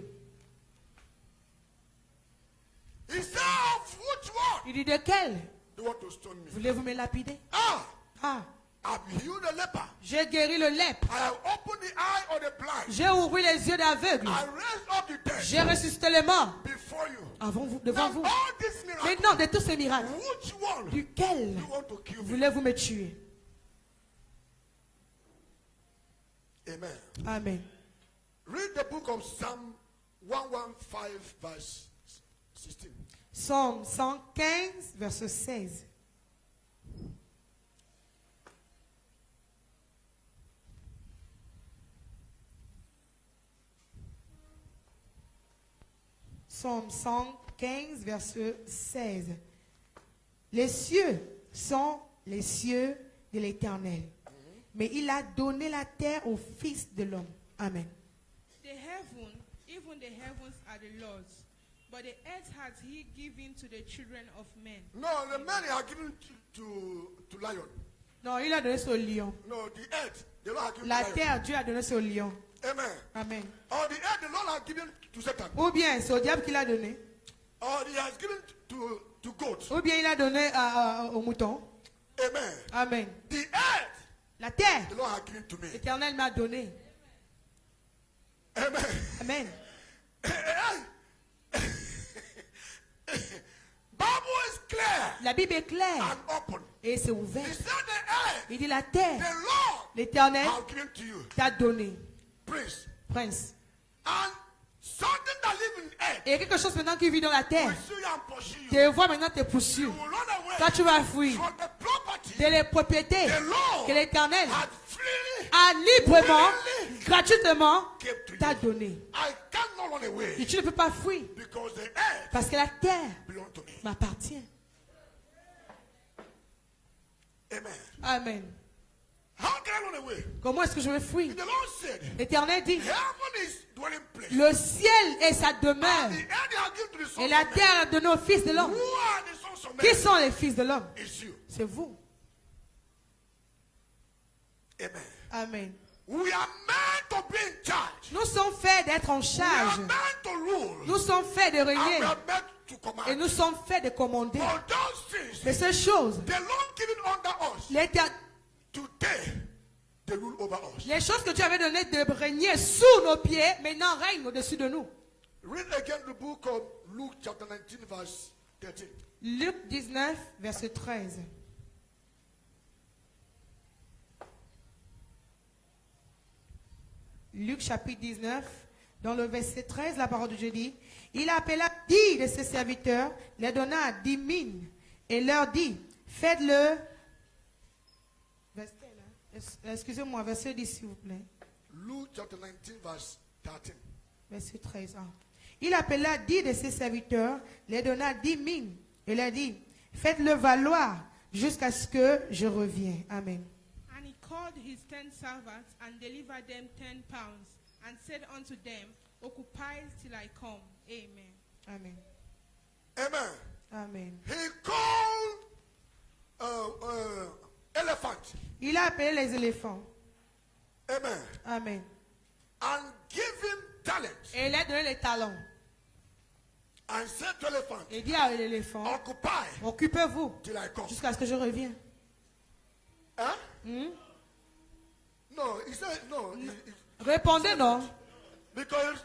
He said, of which one Il dit, de quel they want to stone me? voulez-vous me lapider? Ah, Ah, I've healed the leper. j'ai guéri le lèpre. I have opened the eye of the blind. J'ai ouvert les yeux d'aveugle. I raised up the dead J'ai ressuscité les morts before you. avant vous, devant Now, vous. all these miracles, Maintenant, de tous ces miracles, which one duquel you want to kill me? voulez-vous me tuer? Amen. Amen. Read the book of Psalm 115, verse 16. Psaume 115, verset 16. Psaume 115, verset 16. Les cieux sont les cieux de l'Éternel, mais il a donné la terre au Fils de l'homme. Amen. The heaven, even the heavens are the Lord's, but the earth has he given to the children of men. No, the man are given to lion. Non, il a donné ça au lion. No, the earth, the Lord has given La to lion. terre, Dieu a donné ça au lion. Amen. Amen. Or the earth, the Lord has given to Satan. Ou bien c'est au diable qu'il a donné. Or he has given to goat. Ou bien il a donné au mouton. Amen. Amen. The earth, La terre, the Lord has given to me. l'Éternel m'a donné. Amen. Amen. Bible is clear La Bible est claire and open. et c'est He ouvert. said the earth, Il dit la the terre, Lord l'Éternel has given to you. t'a donné, Prince. prince. And something that lives in earth Et quelque chose maintenant qui vit dans la terre, will see you and pursue you. te voit maintenant te You poursuivre. will run away Toi tu vas fuir from the property de les propriétés the Lord que l'Éternel has freely a librement, gratuitement gave to t'a you. donné. I cannot run Et away tu ne peux pas fuir because the earth parce que la terre belongs to me. m'appartient. Amen. Amen. How can I run away? Comment est-ce que je vais fuir? The Lord said, L'Éternel dit, heaven is dwelling place. le ciel est sa And demeure the earth has given to the sons et la of men. terre a donné aux fils de l'homme. Who are the sons of Qui men? sont les fils de l'homme? It's you. C'est vous. Amen. Amen. We are meant to be in charge. Nous sommes faits d'être en We charge. are meant to rule. Nous sommes faits de And régner we are meant to et command. nous sommes faits de commander. For those things, Mais ces choses, the Lord given under us, l'éter- today, they rule over us. les choses que tu avais données de régner sous nos pieds, maintenant règnent au-dessus de nous. Read again the book of Luke chapter 19 verse 13. Luc 19, verset 13. Luc chapitre 19, dans le verset 13, la parole de Dieu dit, il appela 10 de ses serviteurs, les donna 10 mines et leur dit, faites-le. Excusez-moi, verset 10 s'il vous plaît. Luke chapter 19 verse 13. Verset 13. Ah. Il appela 10 de ses serviteurs, les donna 10 mines et leur dit, faites-le valoir jusqu'à ce que je revienne. Amen. And he called his 10 servants and delivered them 10 pounds, and said unto them, occupy till I come. Amen. Amen. Amen. Amen. He called elephant. Il a appelé les éléphants. Amen. Amen. and give him talents. Et il a donné les talents. And said to elephant, Et dit à l'éléphant, occupy occupez-vous till I come. jusqu'à ce que je revienne. Huh? Hmm? No, he said no. Répondez non. Because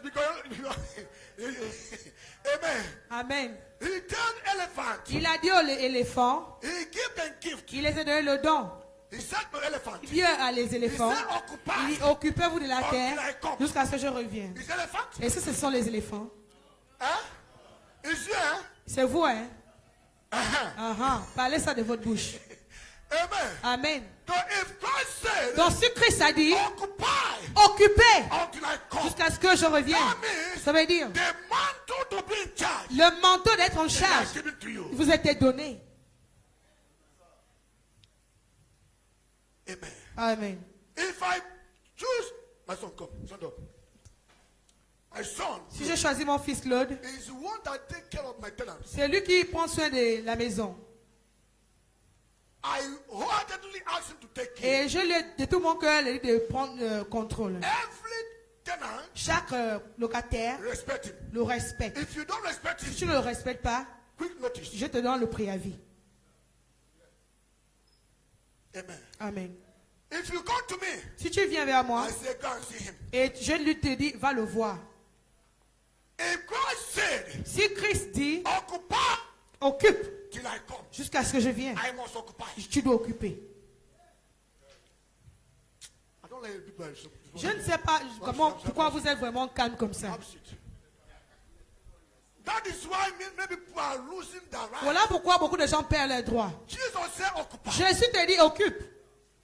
amen. Amen. He told elephant, Il a dit à l'éléphant, he gave them gift. il les a donné le don. He said to elephant, Il dit à les éléphants, he said, occupy il dit, occupez-vous de la until terre I come. jusqu'à ce que je revienne. Is elephant? Et ça, ce sont les éléphants. Huh? Is here? C'est vous, hein? Uh-huh. Parlez ça de votre bouche. Amen. Amen. So if Christ said, Donc si Christ a dit, occupy occupez until I come, jusqu'à ce que je revienne, that means ça veut dire, the mantle to be in charge le manteau d'être en is charge given to you. vous a été donné. Amen. Amen. If I choose, my son, come, stand up. My son Si je choisis mon fils Claude, is the one that take care of my tenants. c'est lui qui prend soin de la maison. I wholeheartedly ask him to take care. Et je lui ai de tout mon cœur lui ai dit de prendre contrôle. Every tenant, Chaque locataire respect him. le respecte. If you don't respect Si him, tu ne le respectes pas, quick notice. je te donne le préavis. Amen. Amen. If you come to me, Si tu viens vers moi I say go and see him. et je lui te dis, va le voir. If Christ said, Si Christ dit, occupy occupe till I come, jusqu'à ce que je vienne, I must occupy. tu dois occuper. I don't like people. Je ne sais pas pourquoi vous êtes vraiment calme comme ça. Have seat. That is why maybe people are losing their right. Voilà pourquoi beaucoup de gens perdent leurs droits. Jesus said, occupy. Jésus te dit, occupe.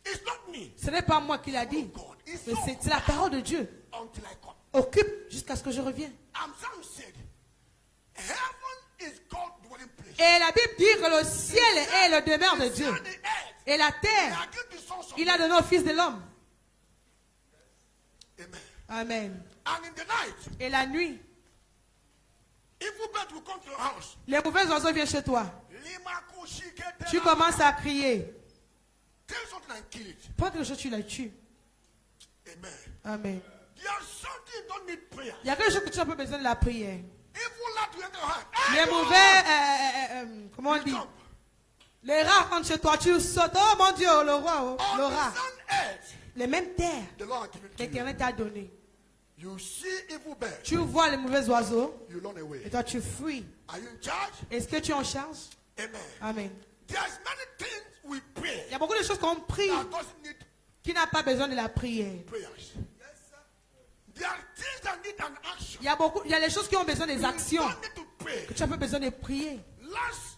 It's not me. Ce n'est pas moi qui l'a dit. God. It's Mais so c'est la parole de Dieu. until I come. Occupe jusqu'à ce que je revienne. Sam said, heaven is God's dwelling place. Et la Bible dit que le ciel est le demeure de He Dieu. said the earth. Et la He terre, had given the sons of il a donné au Fils de l'homme. Amen. Amen. And in the night, Et la nuit, evil bird will come to your house. les mauvais oiseaux viennent chez toi. Limakushikete. Tu commences à crier. Tell something and kill it. Prends quelque chose, tu la tues. Amen. Amen. There's something you don't need prayer. Il y a quelque chose que tu n'as pas besoin de la prière. Evil lad will enter your hand. Les Hey, mauvais, comment on you dit? jump. Les rats rentrent chez toi, tu sautes. Oh mon Dieu, le roi, oh, On le the rat. sun earth, Les mêmes terres the Lord has given to you. qu'Éternel t'a donné. You see evil bird, Tu vois les mauvais oiseaux you run away. et toi tu fuis. Are you in charge? Est-ce que tu es en charge? Amen. Amen. There's many things we pray Il y a beaucoup de choses qu'on prie that doesn't need qui n'a pas besoin de la prière. prayers. There are things that need an action. Il y a des choses qui ont besoin des You actions don't need to pray. que tu as pas besoin de prier.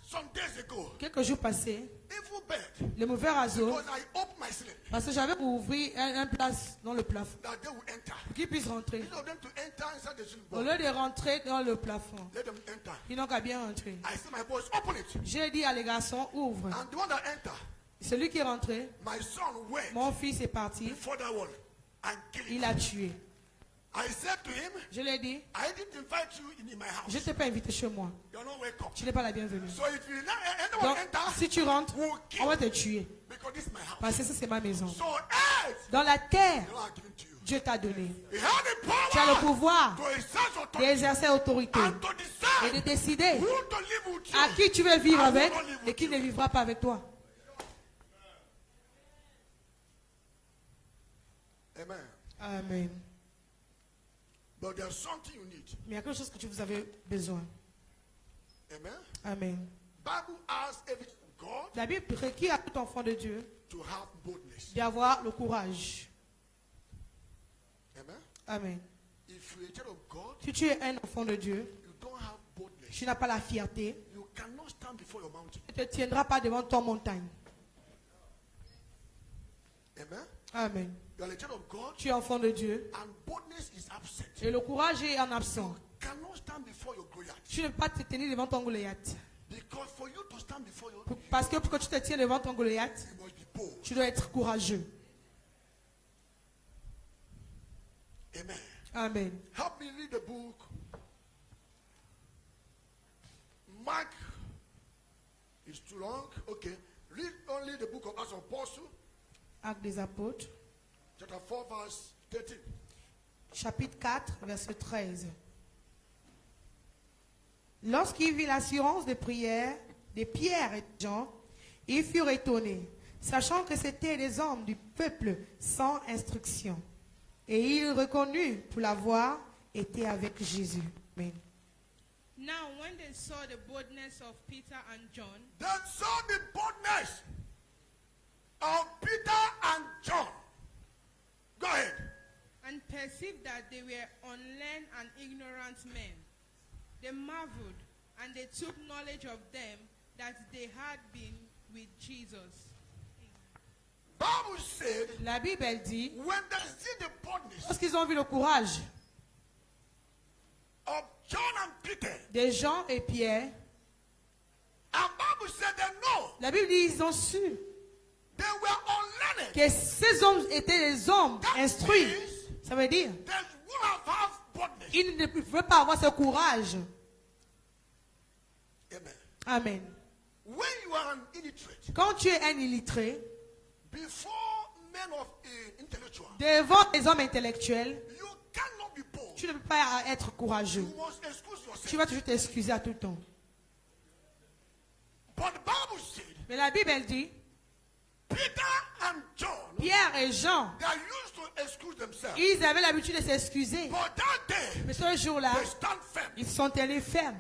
Some days ago, Quelques jours passés, evil bird, les mauvais oiseaux, because I opened my ceiling, parce que j'avais ouvert un place dans le plafond that they will enter. pour qu'ils puissent rentrer. Instead of them to enter inside the ceiling Au box, lieu de rentrer dans le plafond, let them enter. ils n'ont qu'à bien rentrer. I see my boys open it. J'ai dit à les garçons, ouvre. And the one that enter, Celui qui est rentré, my son went mon fils est parti, before that one and killed il him. a tué. I said to him, Je lui ai dit, I didn't invite you in my house. je ne t'ai pas invité chez moi. You're not welcome. Tu n'es pas la bienvenue. So if you anyone Donc, enter, si tu rentres, we'll kill on va te tuer. because this is my house. Parce que ça, c'est ma maison. So earth, Dans la terre, the Lord has given to you. Dieu t'a donné. He had the Tu as le power pouvoir to exercise authority d'exercer autorité and to et de decide décider who to live with you. à qui tu veux vivre and who avec not live et with qui you. ne vivra pas avec toi. Amen. Amen. But there's something you need. Mais il y a quelque chose que vous avez besoin. Amen. Amen. Bible asks every God La Bible requiert à tout enfant de Dieu to have boldness. d'avoir le courage. Amen. Amen. If you're a child of God, Si tu es un enfant de Dieu, you don't have boldness. tu n'as pas la fierté, You cannot stand before your mountain. tu ne te tiendras pas devant ton montagne. Amen. Amen. You are a child of God Tu es enfant de Dieu and boldness is absent. et le courage est en absent. You cannot stand before your Goliath. Tu ne peux pas te tenir devant ton Goliath. Because for you to stand before your Parce que pour que tu te tiennes devant ton Goliath, you must be bold. tu dois être courageux. Amen. Amen. Help me read the book. Mark is too long. Okay. Read only the book of Acts of Apostles, Actes des apôtres, chapter 4, verse 13. chapitre 4, verset 13. Lorsqu'il vit l'assurance de prière de Pierre et de Jean, ils furent étonnés, sachant que c'étaient des hommes du peuple sans instruction. Et il reconnut pour l'avoir été avec Jésus. Amen. Now, when they saw the boldness of Peter and John, They saw the boldness of Peter and John. Go ahead. and perceived that they were unlearned and ignorant men, they marveled, and they took knowledge of them that they had been with Jesus. Bible said, La Bible elle dit, when they see the boldness lorsqu'ils ont vu le courage of John and Peter, de Jean et Pierre, and Bible said they know la Bible dit ils ont su they were unlearned. que ces hommes étaient des hommes instruits. Ça veut dire, They would have boldness. ils ne pouvaient pas avoir ce courage. Amen. Amen. When you are an illiterate, Quand tu es un illettré, before men of intellectual, devant les hommes intellectuels, you cannot be bold. tu ne peux pas être courageux. You must excuse Tu yourself. vas toujours t'excuser à tout temps. But the Bible said, Mais la Bible elle dit, Peter and John, Pierre et Jean, they used to excuse themselves. ils avaient l'habitude de s'excuser. But that day, Mais ce jour-là, they stand firm ils sont allés fermes.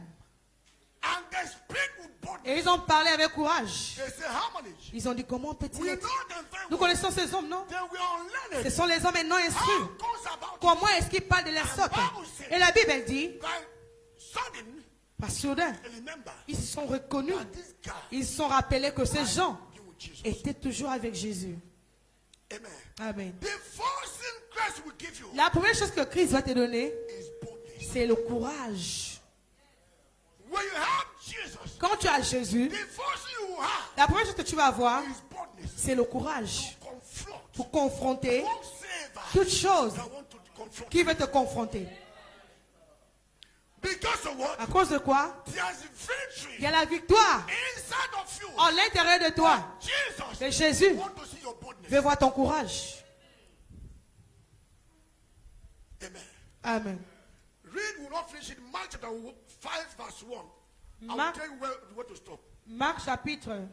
and they speak with boldness. Et ils ont parlé avec courage. They say, how manage? Ils ont dit, comment peut-il We know être? them very Nous well. connaissons ces hommes, non? They were Ce unlearned. sont les hommes non How instruits. goes about Comment est-ce qu'ils parlent de la sorte? Et la Bible elle dit, by sudden, par soudain, remember ils se sont reconnus. that this guy Ils se sont rappelés que ces gens be with Jesus. étaient toujours avec Jésus. Amen. Amen. The first thing Christ will give you La première chose que Christ va te donner, is boldness. c'est le courage. When you have Jesus, Quand tu as Jésus, the first thing you have la première chose que tu vas avoir, is boldness. c'est le courage Confront. pour confronter Whatsoever toute chose that want to confront. qui veut te confronter. Because of what? À cause de quoi? There's victory Il y a la victoire inside of you. en l'intérieur de toi. Jesus Et Jésus want to see your boldness. veut voir ton courage. Amen. Amen. Read, we'll not finish it. Mark chapter 5 verse 1. I'll Mark- tell you where to stop. Marc chapitre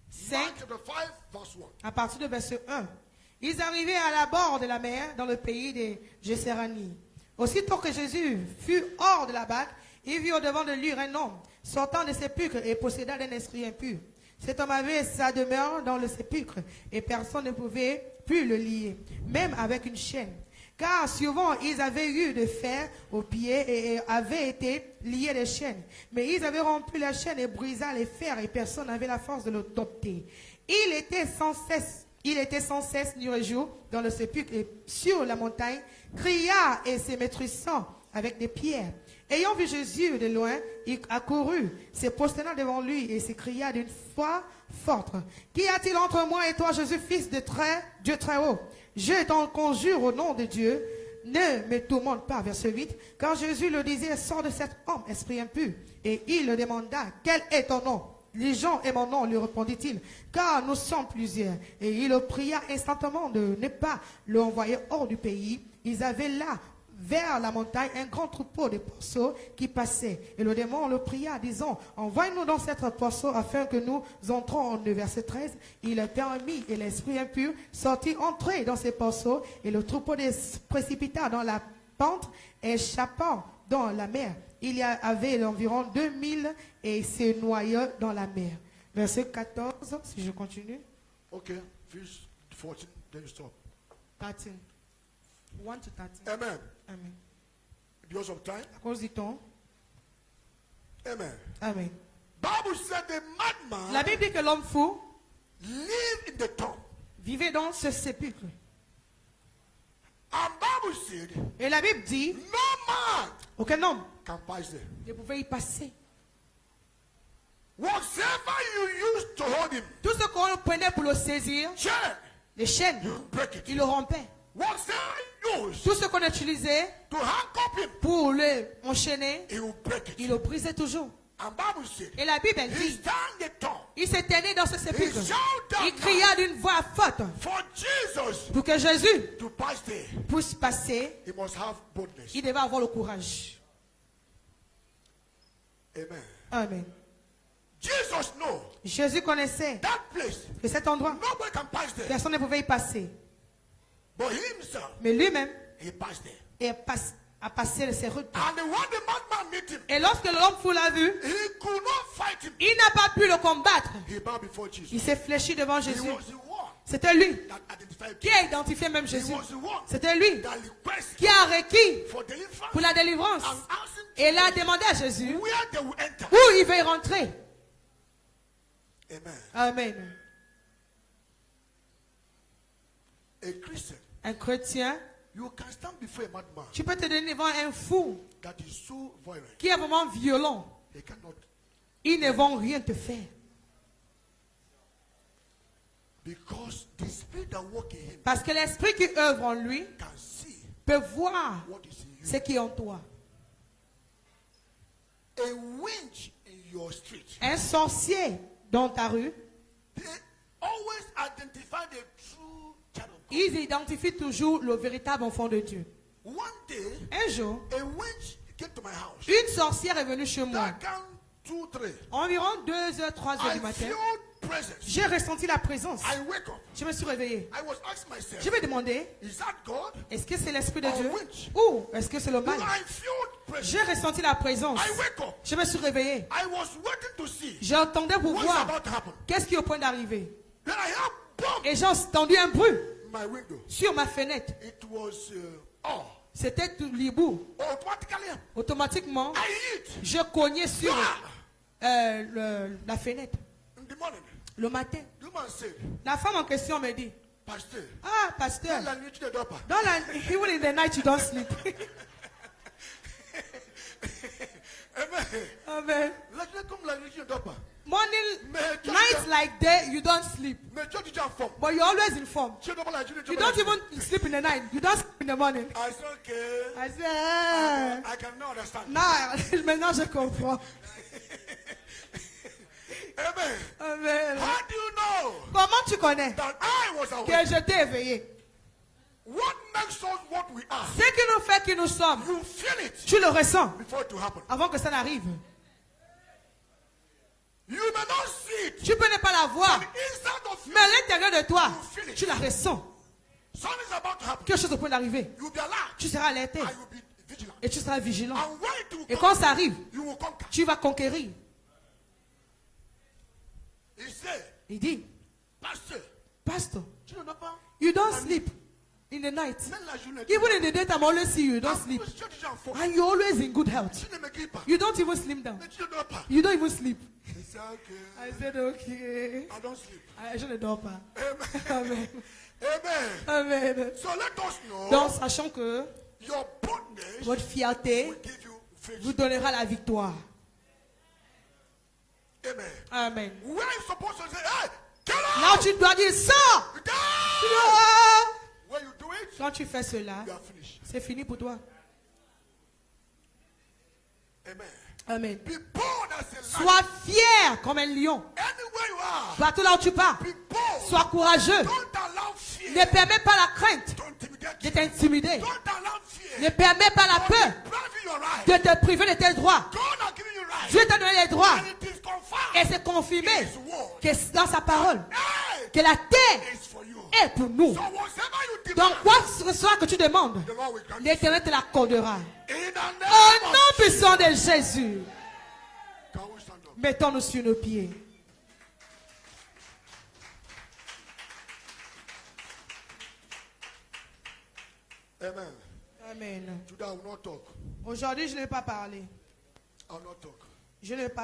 5, Mark chapter 5 verse 1. à partir du verset 1. Ils arrivaient à la bord de la mer, dans le pays des Géséranies. Aussitôt que Jésus fut hors de la barque, il vit au-devant de lui un homme sortant des sépulcres et possédant d'un esprit impur. Cet homme avait sa demeure dans le sépulcre et personne ne pouvait plus le lier, même avec une chaîne. Car souvent ils avaient eu de fer aux pieds et avaient été liés de chaînes. Mais ils avaient rompu la chaîne et brisé les fers et personne n'avait la force de le dompter. Il était sans cesse nuit et jour dans le sépulcre et sur la montagne, cria et se maîtrisant avec des pierres. Ayant vu Jésus de loin, il accourut, se prosternant devant lui et s'écria d'une voix forte, qu'y a-t-il entre moi et toi, Jésus, fils de Dieu très haut? Je t'en conjure au nom de Dieu, ne me tourmente pas. Verset 8. Quand Jésus le disait, sors de cet homme, esprit impur. Et il le demanda, quel est ton nom? Les gens et mon nom, lui répondit-il, car nous sommes plusieurs. Et il le pria instantanément de ne pas l'envoyer hors du pays. Ils avaient là, vers la montagne, un grand troupeau de porceaux qui passait. Et le démon le pria, disant, envoie-nous dans cette porceau afin que nous entrons en eux. Verset 13. Il le permit et l'esprit impur sortit, entrer dans ces porceaux et le troupeau se précipita dans la pente, échappant dans la mer. Il y avait environ 2000 et se noya dans la mer. Verset 14, si je continue. Okay, verse 14, then you stop. 13. 1 to 13. Amen. Amen. Because of time. À cause du temps. Amen. Amen. Bible said the madman La Bible dit que l'homme fou lived in the tomb. vivait dans ce sépulcre. And Bible said Et la Bible dit, no man aucun homme can pass there. ne pouvait y passer. Whatever you used to hold him, Tout ce qu'on prenait pour le saisir, chain, les chaînes, you break it. il le rompait. Whatever you used Tout ce qu'on utilisait to handcuff him, pour le enchaîner, he will break il it. le brisait toujours. And Bible said Et la Bible elle he dit, stand the tomb Il s'est traîné dans ce sépulcre. He shouted Il cria d'une voix forte. for Jesus Pour que Jésus to pass there. puisse passer, He must have boldness. il devait avoir le courage. Amen. Amen. Jesus know Jésus connaissait that place. que cet endroit, Nobody can pass there. personne ne pouvait y passer. But himself, Mais lui-même he passed there. a passé ses routes. And when the madman met him, Et lorsque l'homme fou l'a vu, he could not fight him. il n'a pas pu le combattre. He bowed before Jesus. Il s'est fléchi devant He Jésus. was the one C'était lui that identified qui Jesus. a identifié même He Jésus. was the one C'était lui that requested qui a requis for deliverance pour la délivrance. and asking Et il a demandé à Jésus where they will enter. où il veut y rentrer. Amen. Amen. A Christian, Un chrétien, you can stand before a madman tu peux te donner devant un fou that is so violent. qui est vraiment violent. They cannot, Ils ne vont rien te faire. because the spirit that works in him Parce que l'esprit qui œuvre en lui can see peut voir what is in you. ce qui est en toi. A witch in your street, Un sorcier dans ta rue, they always identify the true child of God. ils identifient toujours le véritable enfant de Dieu. One day, Un jour, a witch came to my house. une sorcière est venue chez moi. That count 2, 3. Environ 2h, 3h I du matin. feel presence. J'ai ressenti la présence. I wake up. Je me suis réveillé. I was asking myself, Je me demandais, is that God? est-ce que c'est l'esprit de Or Dieu witch? ou est-ce que c'est le mal? I feel presence. J'ai ressenti la présence. I wake up. Je me suis réveillé. I was waiting to see J'entendais pour what's voir about to happen. qu'est-ce qui est au point d'arriver. Then I heard boom Et j'ai entendu un bruit in my window. sur ma fenêtre. It was C'était tout l'hibou. automatically. Automatiquement, I hit je cognais sur Ah! la fenêtre. in the morning. Le matin, The man said, la femme en question me dit, Pastor, ah, pasteur, la nuit tu ne dors pas. dans even in the night you don't sleep. Amen. Amen. La journée comme la nuit tu ne dors pas. Morning, Mais tu nights like day, you don't sleep. Mais tu dis en forme. But you're always informed. Tu ne dors pas la journée. You don't even sleep in the night. You don't sleep in the morning. I said, okay. I said, I cannot understand. non, maintenant je comprends. Amen. Amen. How do you know Comment tu connais that I was awake? que je t'ai éveillé? What makes us what we are? Ce qui nous fait qui nous sommes, You feel it tu le ressens before it to happen. avant que ça n'arrive. You may not see it. Tu peux ne pas la voir, But inside of you, mais à l'intérieur de toi, you feel it. tu la ressens. Something is about to happen. Quelque chose est au point d'arriver. You will be alert. Tu seras alerté And you will be vigilant. et tu seras vigilant. And when it will Et come, quand ça arrive, you will conquer. tu vas conquérir. He said, Il dit, Pastor, Pastor, tu ne dors pas. you don't sleep in the night. Même la journée. Even in the daytime, I always see you, you don't sleep. Tu dis en forme. And you're always in good health. Tu ne me guéris pas. You don't even slim down. Mais tu ne dors pas. You don't even sleep. He said, okay. I said, okay. I don't sleep. Je ne dors pas. Amen. Amen. Amen. Amen. So let us know Donc, sachant que your boldness votre fierté will give you faith. vous donnera la victoire. Amen. Amen. Where are you supposed to say, hey, get out? Là, tu dois dire, sors! Get out! Sors! When you do it, Quand tu fais cela, you are finished. c'est fini pour toi. Amen. Amen. Be bold as a lion. Sois fier comme un lion. Anywhere you are, Partout là où tu pars, be bold. sois courageux. Don't allow fear Ne permets pas la crainte to intimidate de you. t'intimider. Don't allow fear Ne permets pas la to peur deprive your right. de te priver de tes droits. God has given you right. Dieu t'a donné les droits. And it is confirmed. Et c'est confirmé in His word. que dans sa parole, Hey, que la terre it's for you. est pour nous. So whatever you Donc, demand, quoi que ce soit que tu demandes, the Lord will grant you. l'Éternel te l'accordera. In the name Au nom of puissant de Jésus, Can we stand up? mettons-nous sur nos pieds. Amen. Amen. Today I will not talk. Aujourd'hui, je ne vais pas parler. I will not talk. Je ne vais pas